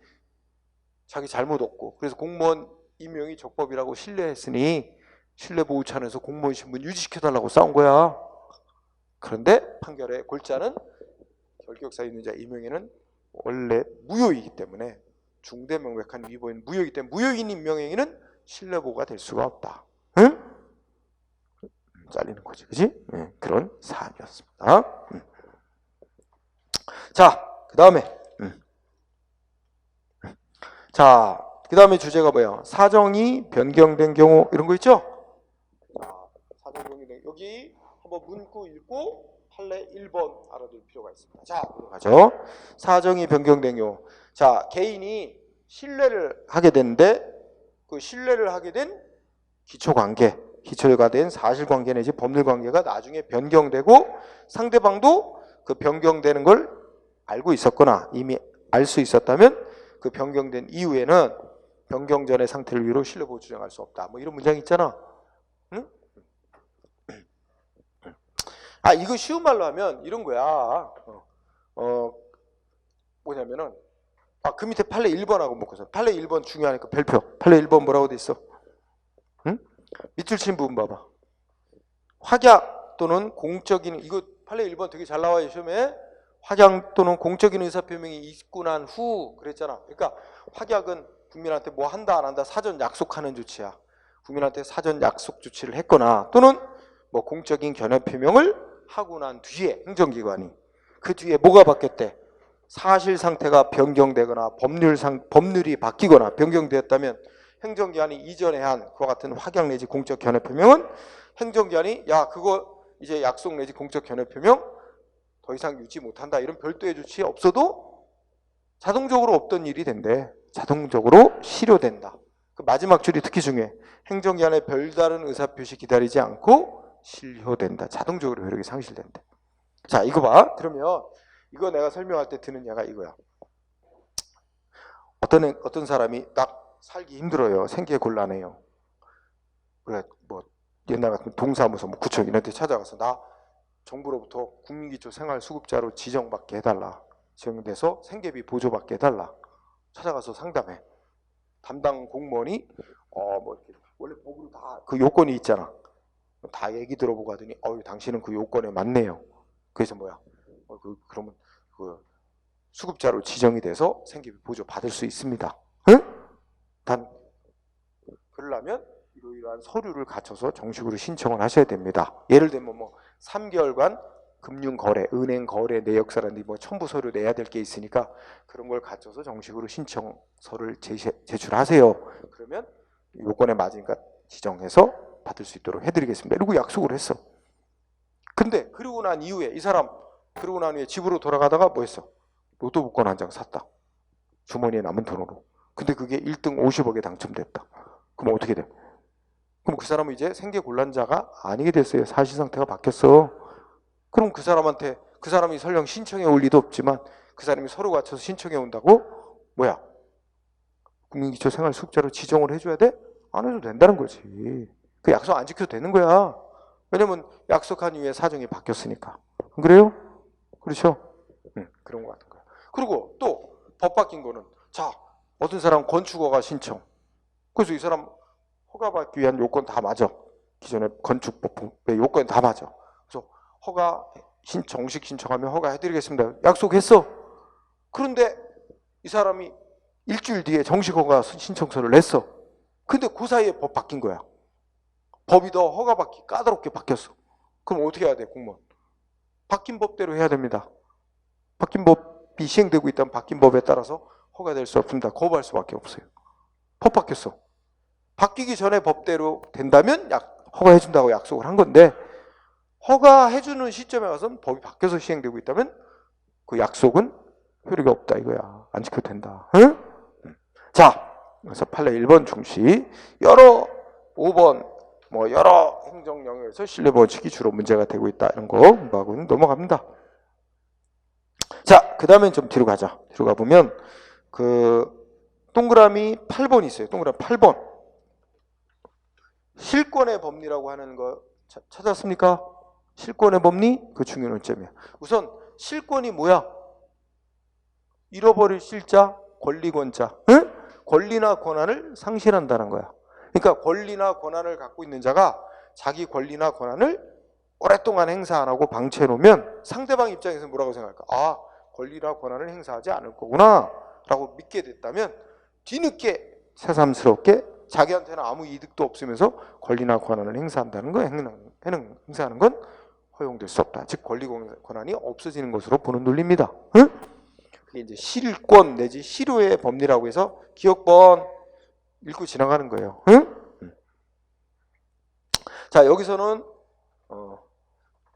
자기 잘못 없고 그래서 공무원 임명이 적법이라고 신뢰했으니 신뢰보호차원에서 공무원 신분 유지시켜달라고 싸운 거야. 그런데 판결의 골자는 결격사 있는 자 임명에는 원래 무효이기 때문에 중대 명백한 위법인 무효이기 때문에 무효인 임명행위는 신뢰보호가 될 수가 없다. 응? 잘리는 거지, 그지? 그런 사안이었습니다. 자, 그 다음에 그 다음에 주제가 뭐야? 사정이 변경된 경우 이런 거 있죠? 자, 사정 변경된 여기 한번 문구 읽고 판례 1번 알아둘 필요가 있습니다. 자, 가죠. 사정이 변경된 경우. 자, 개인이 신뢰를 하게 되는데 그 신뢰를 하게 된 기초관계, 기초가 된 사실관계 내지 법률관계가 나중에 변경되고 상대방도 그 변경되는 걸 알고 있었거나 이미 알 수 있었다면 그 변경된 이후에는 변경 전의 상태를 위로 신뢰보호 주장할 수 없다. 뭐 이런 문장이 있잖아. 응? 이거 쉬운 말로 하면 이런 거야. 뭐냐면은 그 밑에 판례 1번하고 묶어서 판례 1번 중요하니까 별표. 판례 1번 뭐라고 돼 있어? 응? 밑줄 친 부분 봐봐. 확약 또는 공적인, 이거 판례 1번 되게 잘 나와요 시험에. 확약 또는 공적인 의사표명이 있고 난 후 그랬잖아. 그러니까 확약은 국민한테 뭐 한다 안 한다 사전 약속하는 조치야. 국민한테 사전 약속 조치를 했거나 또는 뭐 공적인 견해표명을 하고 난 뒤에 행정기관이 그 뒤에 뭐가 바뀌었대? 사실 상태가 변경되거나 법률이 바뀌거나 변경되었다면 행정기관이 이전에 한 그와 같은 확약 내지 공적 견해표명은 행정기관이 야 그거 이제 약속 내지 공적 견해표명 더 이상 유지 못한다 이런 별도의 조치 없어도 자동적으로 없던 일이 된대. 자동적으로 실효된다. 그 마지막 줄이 특히 중요해. 행정기관의 별다른 의사표시 기다리지 않고 실효된다. 자동적으로 효력이 상실된대. 자 이거 봐. 그러면 이거 내가 설명할 때 드는 예가 이거야. 어떤 사람이 딱 살기 힘들어요. 생계 곤란해요. 그래 뭐 옛날 같은 동사무소 뭐 구청 이런 데 찾아가서 나 정부로부터 국민기초 생활수급자로 지정받게 해달라. 지정돼서 생계비 보조받게 해달라. 찾아가서 상담해. 담당 공무원이 뭐 이렇게 원래 법으로 다 그 요건이 있잖아. 다 얘기 들어보고 하더니 당신은 그 요건에 맞네요. 그래서 뭐야? 그러면 그 수급자로 지정이 돼서 생계비 보조 받을 수 있습니다. 응? 단 그러려면 이러이러한 서류를 갖춰서 정식으로 신청을 하셔야 됩니다. 예를 들면 뭐 3개월간 금융거래, 은행거래 내역서라든지 뭐 첨부 서류 내야 될 게 있으니까 그런 걸 갖춰서 정식으로 신청서를 제출하세요. 그러면 요건에 맞으니까 지정해서 받을 수 있도록 해드리겠습니다. 이러고 약속을 했어. 근데 그러고 난 이후에 이 사람 그러고 난 후에 집으로 돌아가다가 뭐 했어? 로또 복권 한 장 샀다. 주머니에 남은 돈으로. 근데 그게 1등 50억에 당첨됐다. 그럼 어떻게 돼? 그럼 그 사람은 이제 생계곤란자가 아니게 됐어요. 사실상태가 바뀌었어. 그럼 그 사람이 설령 신청해 올 리도 없지만 그 사람이 서류 갖춰서 신청해 온다고 뭐야? 국민기초 생활수급자로 지정을 해줘야 돼? 안 해도 된다는 거지. 그 약속 안 지켜도 되는 거야. 왜냐면 약속한 이후에 사정이 바뀌었으니까. 안 그래요? 그렇죠? 그런 거 같은 거야. 그리고 또 법 바뀐 거는 자 어떤 사람 건축허가 신청. 그래서 이 사람 허가받기 위한 요건 다 맞아. 기존의 건축법의 요건 다 맞아. 그래서 허가 정식 신청하면 허가해드리겠습니다. 약속했어. 그런데 이 사람이 일주일 뒤에 정식 허가 신청서를 냈어. 근데 그 사이에 법 바뀐 거야. 법이 더 허가받기 까다롭게 바뀌었어. 그럼 어떻게 해야 돼, 공무원? 바뀐 법대로 해야 됩니다. 바뀐 법이 시행되고 있다면 바뀐 법에 따라서 허가될 수 없습니다. 거부할 수밖에 없어요. 법 바뀌었어. 바뀌기 전에 법대로 된다면 허가해준다고 약속을 한 건데 허가해주는 시점에 가서는 법이 바뀌어서 시행되고 있다면 그 약속은 효력이 없다 이거야. 안 지켜도 된다. 응? 자, 그래서 판례 1번 중시 여러 5번 뭐 여러 행정 영역에서 신뢰원칙이 주로 문제가 되고 있다 이런 거 공부하고는 넘어갑니다. 자, 그 다음엔 좀 뒤로 가자. 뒤로 가보면 그 동그라미 8번 있어요. 동그라미 8번. 실권의 법리라고 하는 거 찾았습니까? 실권의 법리? 그 중요한 논점이야. 우선 실권이 뭐야? 잃어버릴 실자, 권리권자. 응? 권리나 권한을 상실한다는 거야. 그러니까 권리나 권한을 갖고 있는 자가 자기 권리나 권한을 오랫동안 행사 안 하고 방치해 놓으면 상대방 입장에서 뭐라고 생각할까? 아, 권리나 권한을 행사하지 않을 거구나 라고 믿게 됐다면 뒤늦게 새삼스럽게 자기한테는 아무 이득도 없으면서 권리나 권한을 행사한다는 거, 행사하는 건 허용될 수 없다. 즉 권리 권한이 없어지는 것으로 보는 논리입니다. 응? 그게 이제 실권 내지 실효의 법리라고 해서 기억번 읽고 지나가는 거예요. 응? 자, 여기서는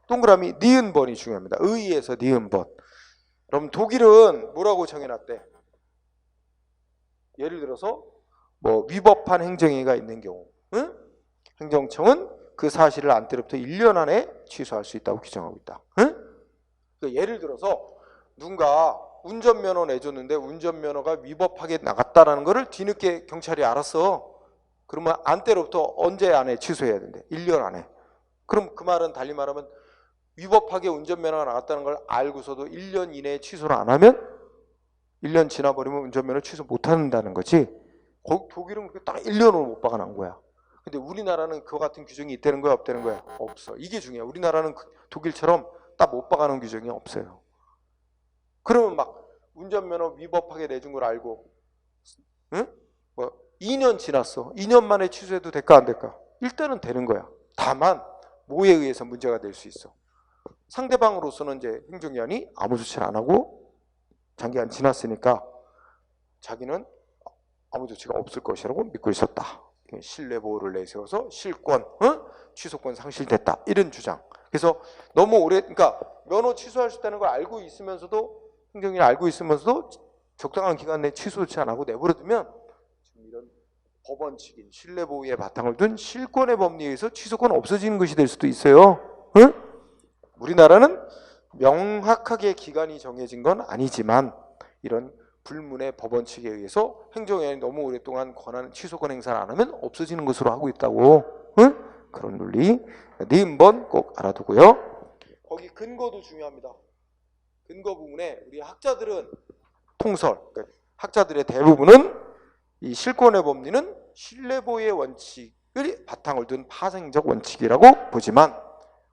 동그라미 니은번이 중요합니다. 의에서 니은번. 그럼 독일은 뭐라고 정해놨대? 예를 들어서 뭐 위법한 행정행위가 있는 경우, 응? 행정청은 그 사실을 안 때로부터 1년 안에 취소할 수 있다고 규정하고 있다. 응? 그러니까 예를 들어서 누군가 운전면허 내줬는데 운전면허가 위법하게 나갔다라는 거를 뒤늦게 경찰이 알았어. 그러면 안 때로부터 언제 안에 취소해야 된대? 1년 안에. 그럼 그 말은 달리 말하면 위법하게 운전면허가 나갔다는 걸 알고서도 1년 이내에 취소를 안 하면 1년 지나버리면 운전면허 취소 못 한다는 거지. 독일은 그렇게 딱 1년으로 못 박아놓은 거야. 근데 우리나라는 그와 같은 규정이 있다는 거야, 없다는 거야? 없어. 이게 중요해. 우리나라는 독일처럼 딱 못 박아놓은 규정이 없어요. 그러면 막 운전면허 위법하게 내준 걸 알고, 응? 뭐 2년 지났어. 2년 만에 취소해도 될까 안 될까? 일단은 되는 거야. 다만 뭐에 의해서 문제가 될 수 있어. 상대방으로서는 이제 행정기관이 아무 조치를 안 하고 장기간 지났으니까 자기는 아무 조치가 없을 것이라고 믿고 있었다. 신뢰보호를 내세워서 실권, 취소권 상실됐다. 이런 주장. 그래서 너무 오래, 그러니까 면허 취소할 수 있다는 걸 알고 있으면서도, 행정기관이 알고 있으면서도 적당한 기간 내에 취소 조치 안 하고 내버려두면 지금 이런 법원칙인 신뢰보호에 바탕을 둔 실권의 법리에 의해서 취소권 없어지는 것이 될 수도 있어요. 응? 우리나라는 명확하게 기간이 정해진 건 아니지만 이런 불문의 법원칙에 의해서 행정기관이 너무 오랫동안 취소권 행사를 안 하면 없어지는 것으로 하고 있다고. 응? 그런 논리 니은번 꼭 알아두고요. 거기 근거도 중요합니다. 근거 부분에 우리 학자들은 통설, 그러니까 학자들의 대부분은 이 실권의 법리는 신뢰보호의 원칙을 바탕을 둔 파생적 원칙이라고 보지만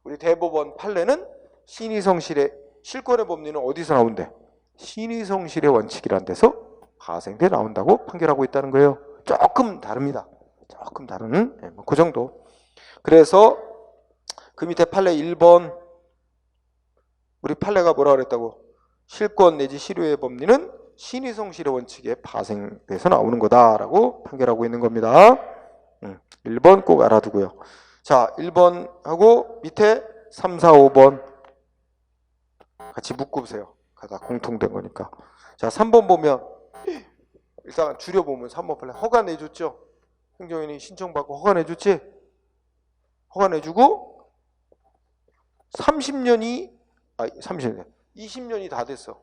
우리 대법원 판례는 신의성실의 실권의 법리는 어디서 나온대? 신의성실의 원칙이라는 데서 파생돼 나온다고 판결하고 있다는 거예요. 조금 다릅니다. 조금 다른 그 정도. 그래서 그 밑에 판례 1번 우리 판례가 뭐라 그랬다고? 실권 내지 실효의 법리는 신의성실의 원칙에 파생돼서 나오는 거다라고 판결하고 있는 겁니다. 1번 꼭 알아두고요. 자, 1번하고 밑에 3, 4, 5번 같이 묶어보세요. 다 공통된 거니까. 자, 3번 보면 일단 줄여보면 3번 판례 허가 내줬죠. 행정원이 신청받고 허가 내줬지. 허가 내주고 20년이 다 됐어.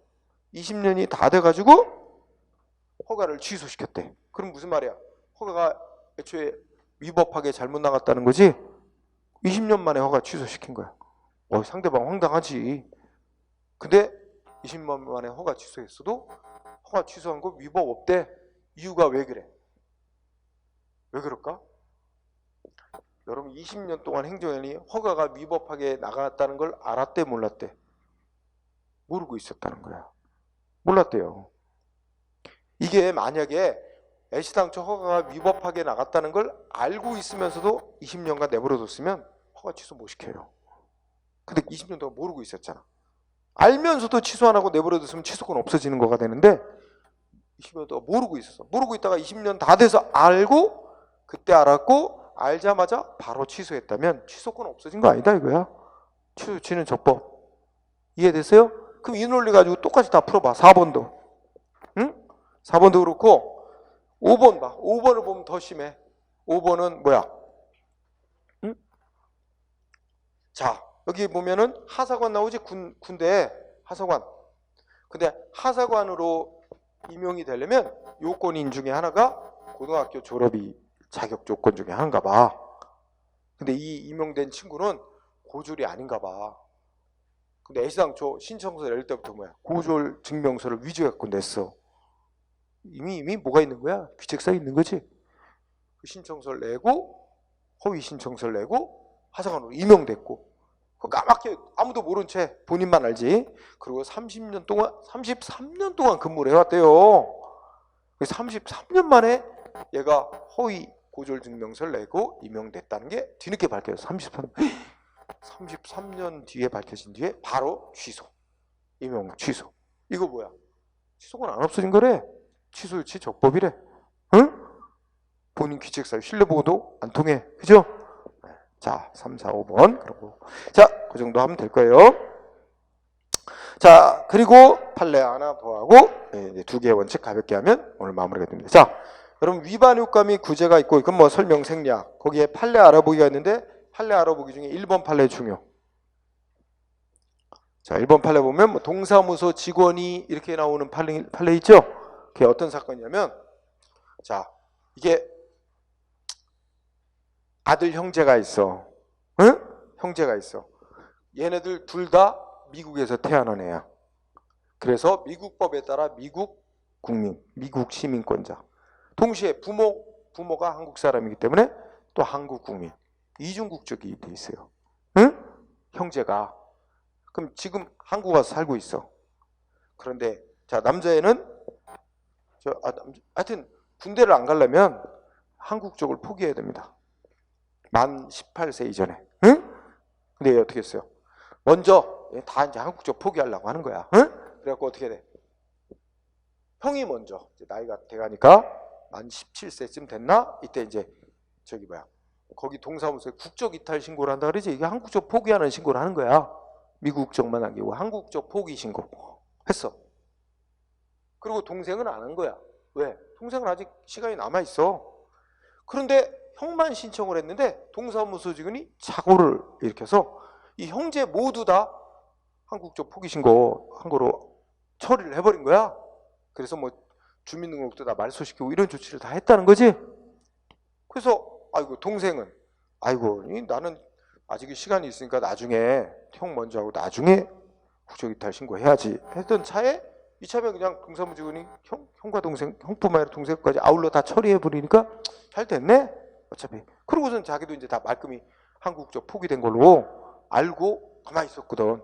20년이 다 돼가지고 허가를 취소시켰대. 그럼 무슨 말이야? 허가가 애초에 위법하게 잘못 나갔다는 거지. 20년 만에 허가 취소시킨 거야. 상대방 황당하지. 근데 20년 만에 허가 취소했어도 허가 취소한 거 위법 없대. 이유가 왜 그래? 왜 그럴까? 여러분 20년 동안 행정원이 허가가 위법하게 나갔다는 걸 알았대 몰랐대? 모르고 있었다는 거야. 몰랐대요. 이게 만약에 애시당초 허가가 위법하게 나갔다는 걸 알고 있으면서도 20년간 내버려뒀으면 허가 취소 못 시켜요. 근데 20년 동안 모르고 있었잖아. 알면서도 취소 안 하고 내버려뒀으면 취소권 없어지는 거가 되는데 20년 동안 모르고 있었어. 모르고 있다가 20년 다 돼서 알고 그때 알았고 알자마자 바로 취소했다면 취소권 없어진 거 아니다 이거야. 취소 조치는 적법. 이해됐어요? 그럼 이 논리 가지고 똑같이 다 풀어봐. 4번도. 응? 4번도 그렇고 5번 봐. 5번을 보면 더 심해. 5번은 뭐야? 응? 자, 여기 보면은 하사관 나오지. 군대 하사관. 근데 하사관으로 임용이 되려면 요건인 중에 하나가 고등학교 졸업이 자격 조건 중에 하나인가 봐. 근데 이 임용된 친구는 고졸이 아닌가 봐. 근데 애시당초 신청서 낼 때부터 뭐야? 고졸 증명서를 위조해갖고 냈어. 이미 뭐가 있는 거야? 귀책사 있는 거지. 그 신청서를 내고 허위 신청서를 내고 하사관으로 임용됐고 그 까맣게 아무도 모른 채 본인만 알지. 그리고 33년 동안 근무를 해왔대요. 33년 만에 얘가 허위 고졸 증명서를 내고 임용됐다는 게 뒤늦게 밝혀져서 33년 뒤에 밝혀진 뒤에 바로 취소. 임용 취소. 이거 뭐야? 취소권 안 없어진 거래. 취소 조치 적법이래. 응? 본인 귀책사유 신뢰보호도 안 통해. 그죠? 자, 3, 4, 5번. 그리고 자, 그 정도 하면 될 거예요. 자, 그리고 판례 하나 더 하고 이제 두 개의 원칙 가볍게 하면 오늘 마무리가 됩니다. 자, 여러분 위반 효과 및 구제가 있고 이건 뭐 설명 생략. 거기에 판례 알아보기가 있는데 판례 알아보기 중에 1번 판례 중요. 자, 1번 판례 보면 뭐 동사무소 직원이 이렇게 나오는 판례 있죠? 그게 어떤 사건이냐면 자, 이게 아들 형제가 있어. 응? 형제가 있어. 얘네들 둘 다 미국에서 태어난 애야. 그래서 미국 법에 따라 미국 국민, 미국 시민권자. 동시에 부모가 한국 사람이기 때문에 또 한국 국민. 이중 국적이 돼 있어요. 응? 형제가. 그럼 지금 한국 와서 살고 있어. 그런데 자, 남자애는 하여튼 군대를 안 가려면 한국적을 포기해야 됩니다. 만 18세 이전에. 응? 근데 얘 어떻게 했어요? 먼저 다 이제 한국적 포기하려고 하는 거야. 응? 그래갖고 어떻게 돼? 형이 먼저 이제 나이가 돼가니까 만 17세쯤 됐나? 이때 이제 거기 동사무소에 국적 이탈 신고를 한다 그러지. 이게 한국적 포기하는 신고를 하는 거야. 미국 국적만 남기고 한국적 포기 신고 했어. 그리고 동생은 안 한 거야. 왜? 동생은 아직 시간이 남아 있어. 그런데 형만 신청을 했는데 동사무소 직원이 착오를 일으켜서 이 형제 모두 다 한국적 포기 신고 한 거로 처리를 해버린 거야. 그래서 뭐 주민등록도 다 말소시키고 이런 조치를 다 했다는 거지. 그래서 아이고 동생은 아이고 나는 아직 시간이 있으니까 나중에 형 먼저 하고 나중에 국적 이탈 신고해야지 했던 차에 이참에 그냥 동사무 직원이 형과 동생, 형뿐만 아니라 동생까지 아울러 다 처리해버리니까 잘 됐네 어차피. 그러고선 자기도 이제 다 말끔히 한국적 포기된 걸로 알고 가만히 있었거든.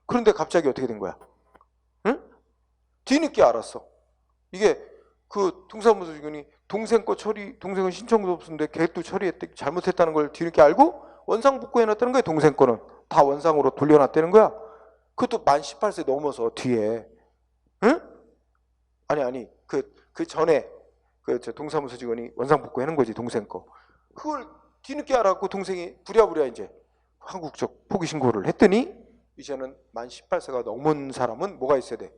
그런데 갑자기 어떻게 된 거야? 응? 뒤늦게 알았어. 이게 그 동사무소 직원이 동생은 신청도 없었는데 계획도 잘못했다는 걸 뒤늦게 알고 원상복구 해놨다는 거야. 동생 거는 다 원상으로 돌려놨다는 거야. 그것도 만 18세 넘어서 뒤에. 응? 아니 그 전에 저 동사무소 직원이 원상복구 해놓은 거지 동생 거. 그걸 뒤늦게 알았고 동생이 부랴부랴 이제 한국적 포기 신고를 했더니 이제는 만 18세가 넘은 사람은 뭐가 있어야 돼?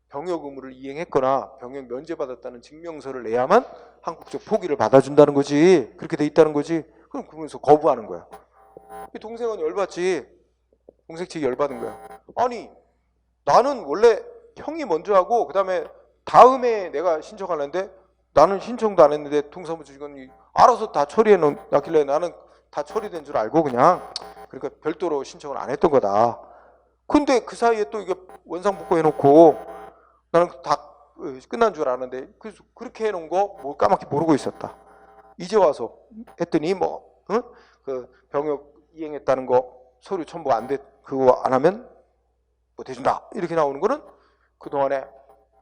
병역 의무를 이행했거나 병역 면제받았다는 증명서를 내야만 한국적 포기를 받아준다는 거지. 그렇게 돼 있다는 거지. 그럼 그러면서 거부하는 거야. 동생은 열받지. 동생 측이 열받은 거야. 아니 나는 원래 형이 먼저 하고 그다음에 다음에 내가 신청하는데 나는 신청도 안 했는데 동사무소 직원이 알아서 다 처리해 놨길래 나는 다 처리된 줄 알고 그냥 그러니까 별도로 신청을 안 했던 거다. 근데 그 사이에 또 이게 원상복구 해놓고 나는 다 끝난 줄 아는데 그래서 그렇게 해놓은 거 뭐 까맣게 모르고 있었다. 이제 와서 했더니 뭐 응? 그 병역 이행했다는 거 서류 첨부 안 돼 그거 안 하면 뭐 대준다 이렇게 나오는 거는 그동안에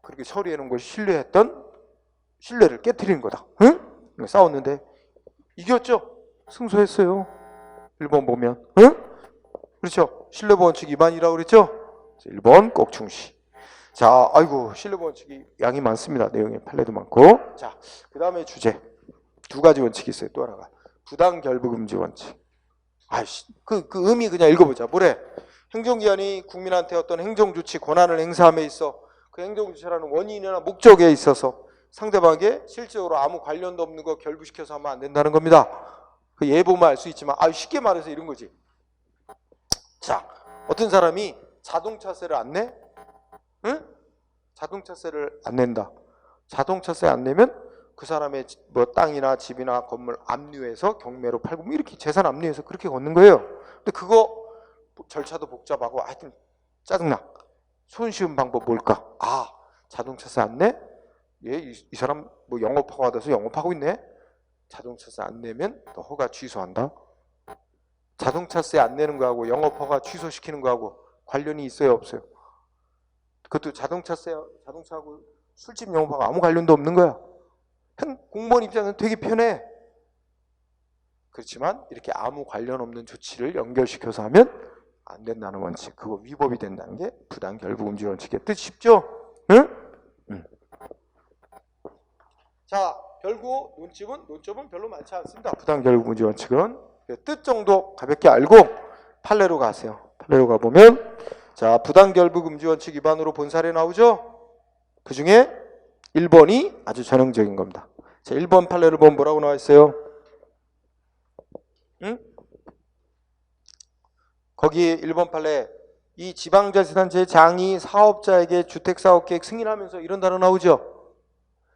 그렇게 처리해놓은 걸 신뢰를 깨트리는 거다. 응? 싸웠는데 이겼죠? 승소했어요. 1번 보면. 응? 그렇죠? 신뢰보원칙 위반이라고 그랬죠? 1번 꼭 중시. 자, 아이고 신뢰보원칙이 양이 많습니다. 내용이 판례도 많고. 자, 그 다음에 주제. 두 가지 원칙이 있어요. 또 하나가 부당결부금지 원칙. 아이씨, 그 의미 그냥 읽어보자. 뭐래? 행정기관이 국민한테 어떤 행정조치 권한을 행사함에 있어 그 행정조치라는 원인이나 목적에 있어서 상대방에게 실질적으로 아무 관련도 없는 거 결부시켜서 하면 안 된다는 겁니다. 그 예보만 알 수 있지만 쉽게 말해서 이런 거지. 자, 어떤 사람이 자동차세를 안 내? 응? 자동차세를 안 낸다. 자동차세 안 내면 그 사람의 뭐 땅이나 집이나 건물 압류해서 경매로 팔고 뭐 이렇게 재산 압류해서 그렇게 걷는 거예요. 근데 그거 절차도 복잡하고 하여튼 짜증나. 손쉬운 방법 뭘까? 자동차세 안 내? 이 사람 뭐 영업허가 받아서 영업하고 있네? 자동차세 안 내면 너 허가 취소한다. 자동차세 안 내는 거하고 영업허가 취소시키는 거하고 관련이 있어요 없어요? 그것도 자동차하고 술집 영업하고 아무 관련도 없는 거야. 공무원 입장에서는 되게 편해. 그렇지만 이렇게 아무 관련 없는 조치를 연결시켜서 하면 안 된다는 원칙. 그거 위법이 된다는 게 부당결부금지 원칙의 뜻 쉽죠? 응? 자, 결국 논점은 별로 많지 않습니다. 부당결부금지 원칙은 뜻 정도 가볍게 알고 판례로 가세요. 판례로 가보면 자, 부당결부금지 원칙 위반으로 본 사례 나오죠? 그 중에 1번이 아주 전형적인 겁니다. 자, 1번 판례를 보면 뭐라고 나와 있어요? 응? 거기 1번 판례 이 지방자치단체 장이 사업자에게 주택사업계획 승인하면서 이런 단어 나오죠?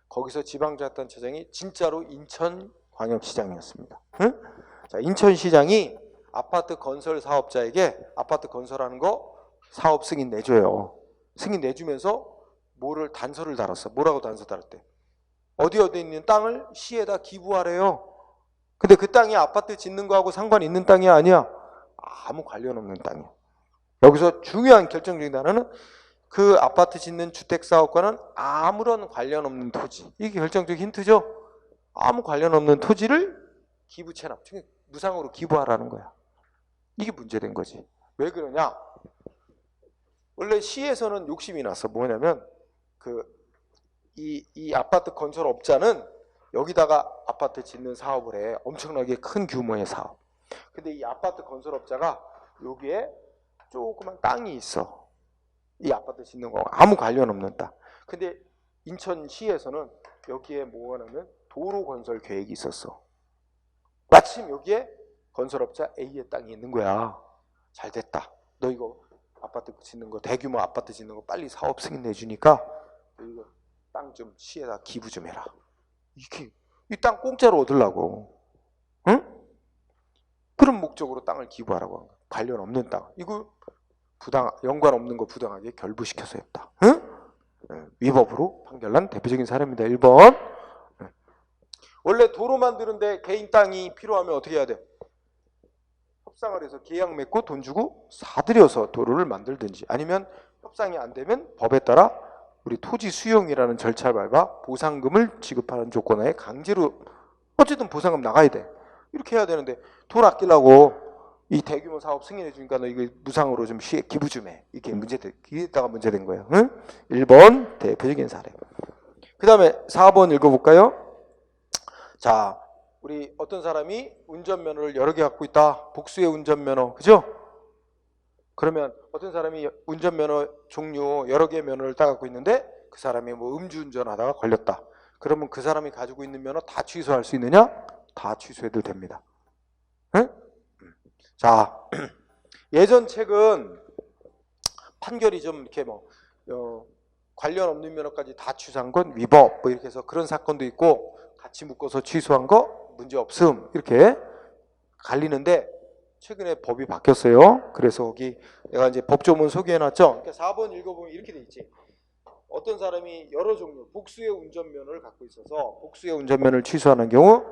거기서 지방자치단체장이 진짜로 인천광역시장이었습니다. 응? 자, 인천시장이 아파트 건설 사업자에게 아파트 건설하는 거 사업 승인 내줘요. 승인 내주면서 뭐를 단서를 달았어. 뭐라고 단서 달았대? 어디 있는 땅을 시에다 기부하래요. 근데 그 땅이 아파트 짓는 거하고 상관 있는 땅이 아니야. 아무 관련 없는 땅이야. 여기서 중요한 결정적인 단어는 그 아파트 짓는 주택사업과는 아무런 관련 없는 토지. 이게 결정적인 힌트죠. 아무 관련 없는 토지를 기부 체납, 무상으로 기부하라는 거야. 이게 문제된 거지. 왜 그러냐? 원래 시에서는 욕심이 났어. 뭐냐면 이 아파트 건설업자는 여기다가 아파트 짓는 사업을 해. 엄청나게 큰 규모의 사업. 근데 이 아파트 건설업자가 여기에 조그만 땅이 있어. 이 아파트 짓는 거 아무 관련 없는 땅. 근데 인천시에서는 여기에 뭐 하냐면 도로 건설 계획이 있었어. 마침 여기에 건설업자 A의 땅이 있는 거야. 잘 됐다. 너 이거 아파트 짓는 거, 대규모 아파트 짓는 거 빨리 사업 승인 내주니까 이거 땅 좀 시에다 기부 좀 해라. 이 땅 공짜로 얻으려고. 응? 그런 목적으로 땅을 기부하라고 한 거야. 관련 없는 땅. 이거 연관 없는 거 부당하게 결부시켜서 했다. 응? 위법으로 판결난 대표적인 사례입니다. 1번. 원래 도로 만드는데 개인 땅이 필요하면 어떻게 해야 돼? 협상을 해서 계약 맺고 돈 주고 사들여서 도로를 만들든지, 아니면 협상이 안 되면 법에 따라 우리 토지 수용이라는 절차를 밟아 보상금을 지급하는 조건하에 강제로 어쨌든 보상금 나가야 돼. 이렇게 해야 되는데 돈 아끼려고 이 대규모 사업 승인해 주니까 너 이거 무상으로 좀 시에 기부 좀 해. 이게 이게다가 문제된 거예요. 응? 1번 대표적인 사례. 그 다음에 4번 읽어볼까요? 자, 우리 어떤 사람이 운전면허를 여러 개 갖고 있다. 복수의 운전면허. 그죠? 그러면 어떤 사람이 운전면허 종류 여러 개의 면허를 다 갖고 있는데 그 사람이 뭐 음주운전 하다가 걸렸다. 그러면 그 사람이 가지고 있는 면허 다 취소할 수 있느냐? 다 취소해도 됩니다. 응? 자, 예전 책은 판결이 좀 이렇게 관련 없는 면허까지 다 취소한 건 위법 뭐 이렇게 해서 그런 사건도 있고, 같이 묶어서 취소한 거 문제 없음 이렇게 갈리는데 최근에 법이 바뀌었어요. 그래서 거기 내가 이제 법조문 소개해놨죠. 그러니까 4번 읽어보면 이렇게 돼 있지. 어떤 사람이 여러 종류 복수의 운전면허를 갖고 있어서 복수의 운전면허를 취소하는 경우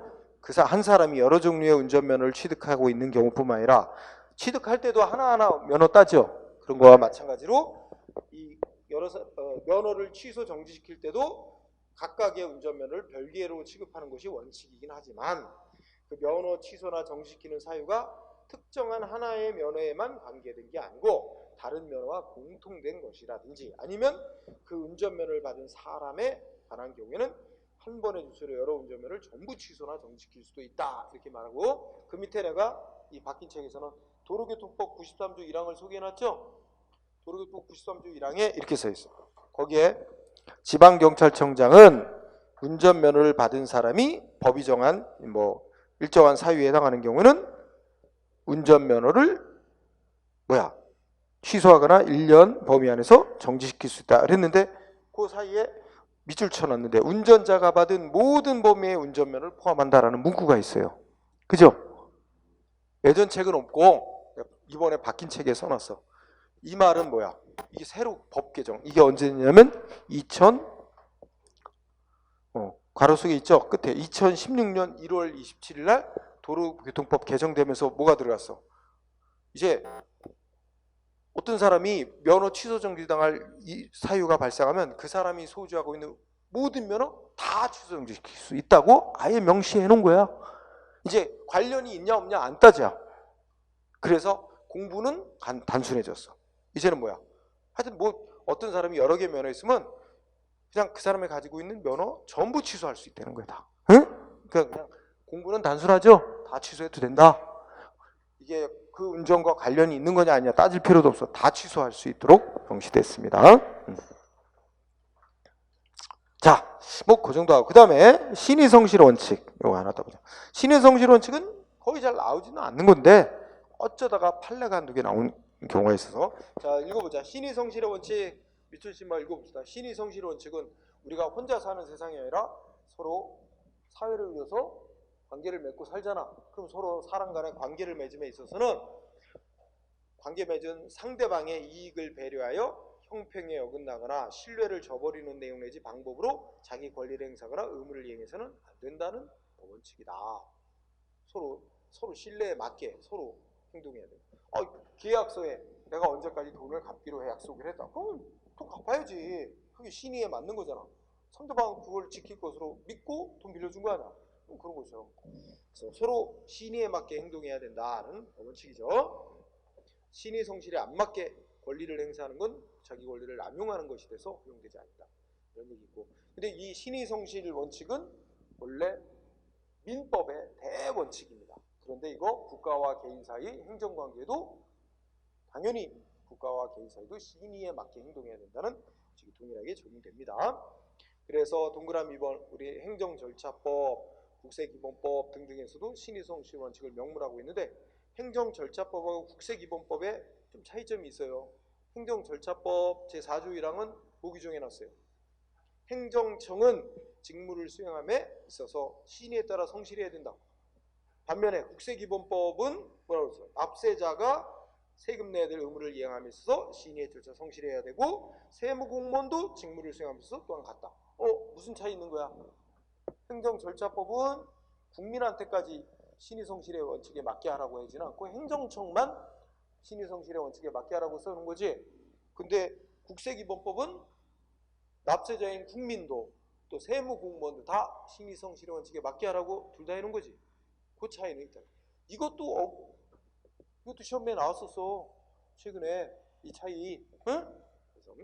한 사람이 여러 종류의 운전면허를 취득하고 있는 경우뿐만 아니라 취득할 때도 하나하나 면허 따죠. 그런 거와 마찬가지로 이 면허를 취소 정지시킬 때도 각각의 운전면허를 별개로 취급하는 것이 원칙이긴 하지만 그 면허 취소나 정지시키는 사유가 특정한 하나의 면허에만 관계된 게 아니고 다른 면허와 공통된 것이라든지, 아니면 그 운전면허를 받은 사람에 관한 경우에는 한 번의 주소로 여러 운전면허를 전부 취소나 정지시킬 수도 있다 이렇게 말하고, 그 밑에 내가 이 바뀐 책에서는 도로교통법 93조 1항을 소개해놨죠. 도로교통법 93조 1항에 이렇게 써있어. 거기에 지방경찰청장은 운전면허를 받은 사람이 법이 정한 일정한 사유에 해당하는 경우는 운전면허를 취소하거나 1년 범위 안에서 정지시킬 수 있다 그랬는데, 그 사이에 밑줄 쳐놨는데 운전자가 받은 모든 범위의 운전면허를 포함한다라는 문구가 있어요. 그죠? 예전 책은 없고 이번에 바뀐 책에 써놨어. 이 말은 뭐야? 이게 새로 법 개정. 이게 언제냐면 괄호 속에 있죠. 끝에 2016년 1월 27일 날 도로교통법 개정되면서 뭐가 들어갔어? 이제 어떤 사람이 면허 취소 정지당할 이 사유가 발생하면 그 사람이 소유하고 있는 모든 면허 다 취소 정지시킬 수 있다고 아예 명시해 놓은 거야. 이제 관련이 있냐 없냐 안 따져. 그래서 공부는 단순해졌어. 이제는 뭐야? 하여튼 어떤 사람이 여러 개 면허 있으면 그냥 그 사람이 가지고 있는 면허 전부 취소할 수 있다는 거야. 다. 응? 그냥 공부는 단순하죠. 다 취소해도 된다. 이게 그 운전과 관련이 있는 거냐 아니냐 따질 필요도 없어. 다 취소할 수 있도록 명시됐습니다. 자, 그 정도 하고 그 다음에 신의성실 원칙 이거 하나 더 보자. 신의성실 원칙은 거의 잘 나오지는 않는 건데 어쩌다가 판례가 한두 개 나온 경우가 있어서, 자 읽어보자. 신의성실의 원칙 밑줄 치마 읽어봅시다. 신의성실의 원칙은 우리가 혼자 사는 세상이 아니라 서로 사회를 위해서 관계를 맺고 살잖아. 그럼 서로 사람 간의 관계를 맺음에 있어서는 관계 맺은 상대방의 이익을 배려하여 형평에 어긋나거나 신뢰를 저버리는 내용 내지 방법으로 자기 권리를 행사하거나 의무를 이행해서는 안 된다는 원칙이다. 서로 신뢰에 맞게 서로 행동해야 돼요. 계약서에 내가 언제까지 돈을 갚기로 약속을 했다. 그럼 돈 갚아야지. 그게 신의에 맞는 거잖아. 상대방 그걸 지킬 것으로 믿고 돈 빌려준 거 아니야. 그런 거죠. 그래서 서로 신의에 맞게 행동해야 된다는 원칙이죠. 신의 성실에 안 맞게 권리를 행사하는 건 자기 권리를 남용하는 것이 돼서 허용되지 않는다. 이런 얘기고. 근데 이 신의 성실 원칙은 원래 민법의 대원칙입니다. 그런데 이거 국가와 개인 사이 행정관계도 당연히 국가와 개인 사이도 신의에 맞게 행동해야 된다는 원칙이 동일하게 적용됩니다. 그래서 동그라미 2번 우리 행정절차법, 국세기본법 등등에서도 신의 성실 원칙을 명문하고 있는데 행정절차법하고 국세기본법에 좀 차이점이 있어요. 행정절차법 제4조 1항은 뭐 규정해놨어요? 행정청은 직무를 수행함에 있어서 신의에 따라 성실해야 된다. 반면에 국세기본법은 뭐라고 했어요? 납세자가 세금 내야 될 의무를 이행함에 있어서 신의에 절차 성실해야 되고 세무공무원도 직무를 수행함에 있어서 또한 같다. 무슨 차이 있는 거야? 행정절차법은 국민한테까지 신의성실의 원칙에 맞게 하라고 하지는 않고 행정청만 신의성실의 원칙에 맞게 하라고 써는 거지. 근데 국세기본법은 납세자인 국민도 또 세무공무원도 다 신의성실의 원칙에 맞게 하라고 둘 다 해놓은 거지. 그 차이는 있다. 이것도 시험에 나왔었어. 최근에 이 차이. 응? 그래서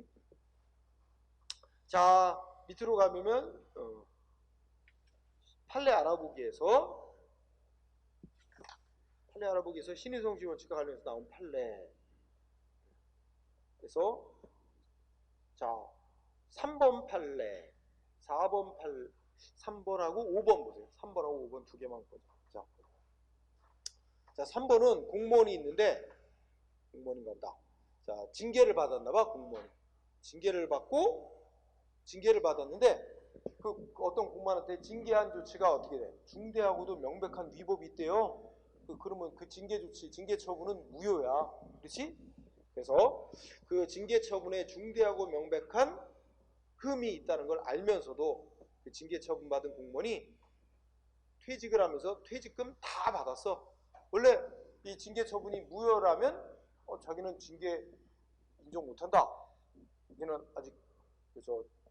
자 밑으로 가면 판례 알아보기에서 신의성실 원칙과 관련해서 나온 판례. 그래서 자 3번 판례, 4번 판례, 3번하고 5번 보세요. 3번하고 5번 두 개만 보자. 자 3번은 공무원이 있는데 공무원인가 보다. 자 징계를 받았나 봐. 공무원이 징계를 받았는데 그 어떤 공무원한테 징계한 조치가 어떻게 돼? 중대하고도 명백한 위법이 있대요. 그러면 그 징계 조치, 징계 처분은 무효야. 그렇지? 그래서 그 징계 처분에 중대하고 명백한 흠이 있다는 걸 알면서도 그 징계 처분 받은 공무원이 퇴직을 하면서 퇴직금 다 받았어. 원래 이 징계 처분이 무효라면 자기는 징계 인정 못한다. 얘는 아직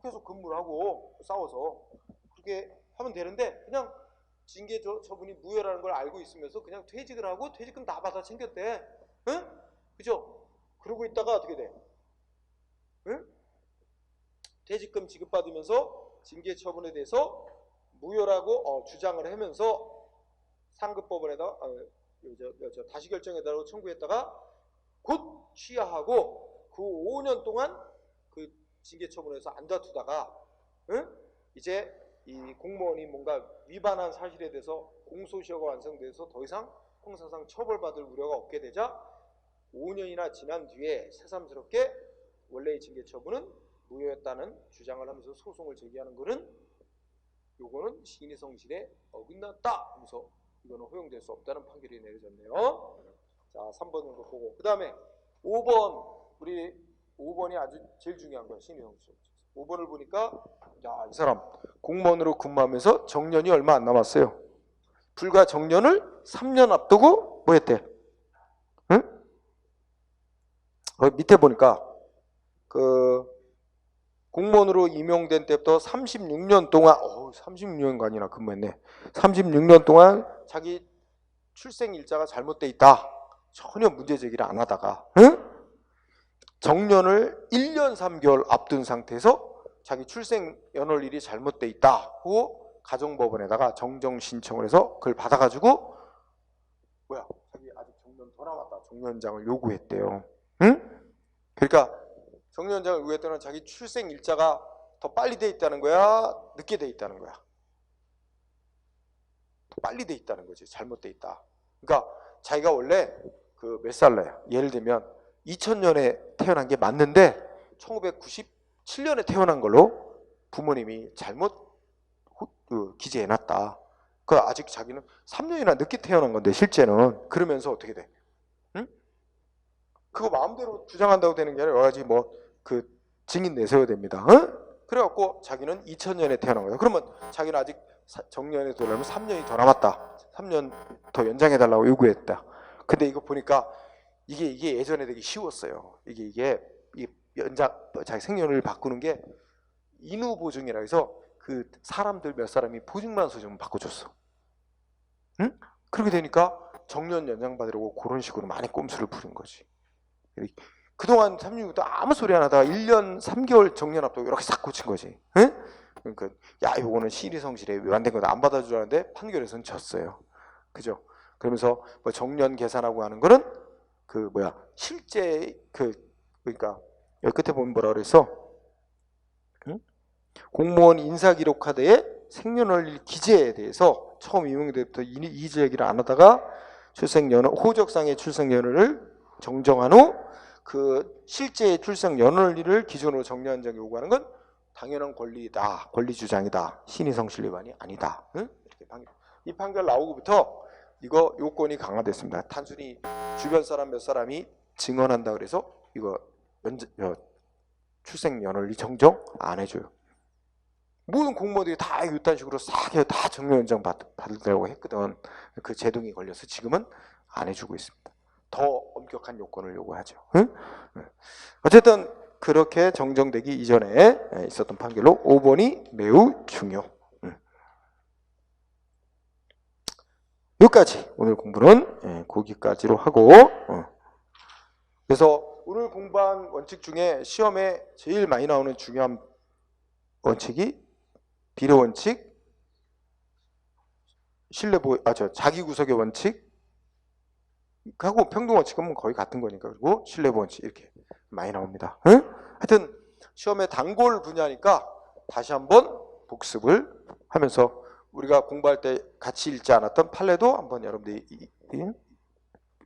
계속 근무를 하고 싸워서 그렇게 하면 되는데 그냥 징계 처분이 무효라는 걸 알고 있으면서 그냥 퇴직을 하고 퇴직금 다 받아 챙겼대. 응? 그죠? 그러고 있다가 어떻게 돼? 응? 퇴직금 지급받으면서 징계 처분에 대해서 무효라고 주장을 하면서 상급법원에다 다시 결정해달라고 청구했다가 곧 취하하고 그 5년 동안 그 징계 처분에서 안 다투다가 이제 이 공무원이 뭔가 위반한 사실에 대해서 공소시효가 완성돼서 더 이상 형사상 처벌받을 우려가 없게 되자 5년이나 지난 뒤에 새삼스럽게 원래의 징계 처분은 무효였다는 주장을 하면서 소송을 제기하는 거는 요거는 신의성실에 어긋났다 하면서 이거는 허용될 수 없다는 판결이 내려졌네요. 자 3번으로 보고 그 다음에 5번 우리 5번이 아주 제일 중요한 거야. 신의성실. 5번을 보니까 야, 이 사람 공무원으로 근무하면서 정년이 얼마 안 남았어요. 불과 정년을 3년 앞두고 뭐 했대? 응? 밑에 보니까 그 공무원으로 임용된 때부터 36년 동안 36년간이나 근무했네. 36년 동안 자기 출생 일자가 잘못돼 있다. 전혀 문제 제기를 안 하다가 정년을 1년 3개월 앞둔 상태에서 자기 출생 연월일이 잘못돼 있다 하고 가정법원에다가 정정 신청을 해서 그걸 받아가지고 자기 아직 정년 더 남았다. 정년장을 요구했대요. 그러니까 정년장을 요구했다는 자기 출생 일자가 더 빨리 돼 있다는 거야? 늦게 돼 있다는 거야? 더 빨리 돼 있다는 거지. 잘못돼 있다. 그러니까 자기가 원래 그 몇 살래요? 예를 들면 2000년에 태어난 게 맞는데 1997년에 태어난 걸로 부모님이 잘못 기재해놨다. 그 아직 자기는 3년이나 늦게 태어난 건데 실제는 그러면서 어떻게 돼? 그거 마음대로 주장한다고 되는 게 아니라 여러 가지 뭐 그 증인 내세워야 됩니다. 어? 그래갖고 자기는 2000년에 태어난 거예요. 그러면 자기는 아직 정년에 들어가면 3년이 더 남았다. 3년 더 연장해달라고 요구했다. 근데 이거 보니까 이게 예전에 되게 쉬웠어요. 이게 이 연장 자기 생년을 바꾸는 게 인후 보증이라 해서 그 사람들 몇 사람이 보증만 소증을 바꿔줬어. 응? 그렇게 되니까 정년 연장 받으려고 그런 식으로 많이 꼼수를 부린 거지. 그동안 369도 아무 소리 안 하다가 1년 3개월 정년 앞두고 이렇게 싹 고친 거지. 응? 그러니까 야 이거는 시리성실에 왜 안 된 거다 안 받아주라는데 판결에서는 졌어요. 그죠? 그러면서 뭐 정년 계산하고 하는 거는 그 뭐야 실제 그러니까 여기 끝에 보면 뭐라 그랬어? 응? 공무원 인사기록카드의 생년월일 기재에 대해서 처음 임용될 때부터 이의 얘기를 안 하다가 출생연월 호적상의 출생연월을 정정한 후 그 실제 출생연월일을 기준으로 정년연장 요구하는 건 당연한 권리다, 권리 주장이다, 신의성실 위반이 아니다. 응? 이렇게 이 판결 나오고부터 이거 요건이 강화됐습니다. 단순히 주변 사람 몇 사람이 증언한다 그래서 이거 출생연월일 정정 안 해줘요. 모든 공무원들이 다 이딴 식으로 싹 다 정년연장 받으려고 했거든. 그 제동이 걸려서 지금은 안 해주고 있습니다. 더 엄격한 요건을 요구하죠. 응? 어쨌든 그렇게 정정되기 이전에 있었던 판결로 5번이 매우 중요. 여기까지 오늘 공부는 거기까지로 하고 그래서 오늘 공부한 원칙 중에 시험에 제일 많이 나오는 중요한 원칙이 비례원칙, 자기구속의 원칙 하고 평등원칙은 거의 같은 거니까 그리고 신뢰원칙 이렇게 많이 나옵니다. 응? 하여튼 시험에 단골 분야니까 다시 한번 복습을 하면서 우리가 공부할 때 같이 읽지 않았던 판례도 한번 여러분들이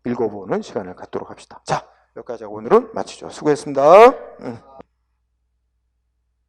읽어보는 시간을 갖도록 합시다. 자, 여기까지 하고 오늘은 마치죠. 수고했습니다.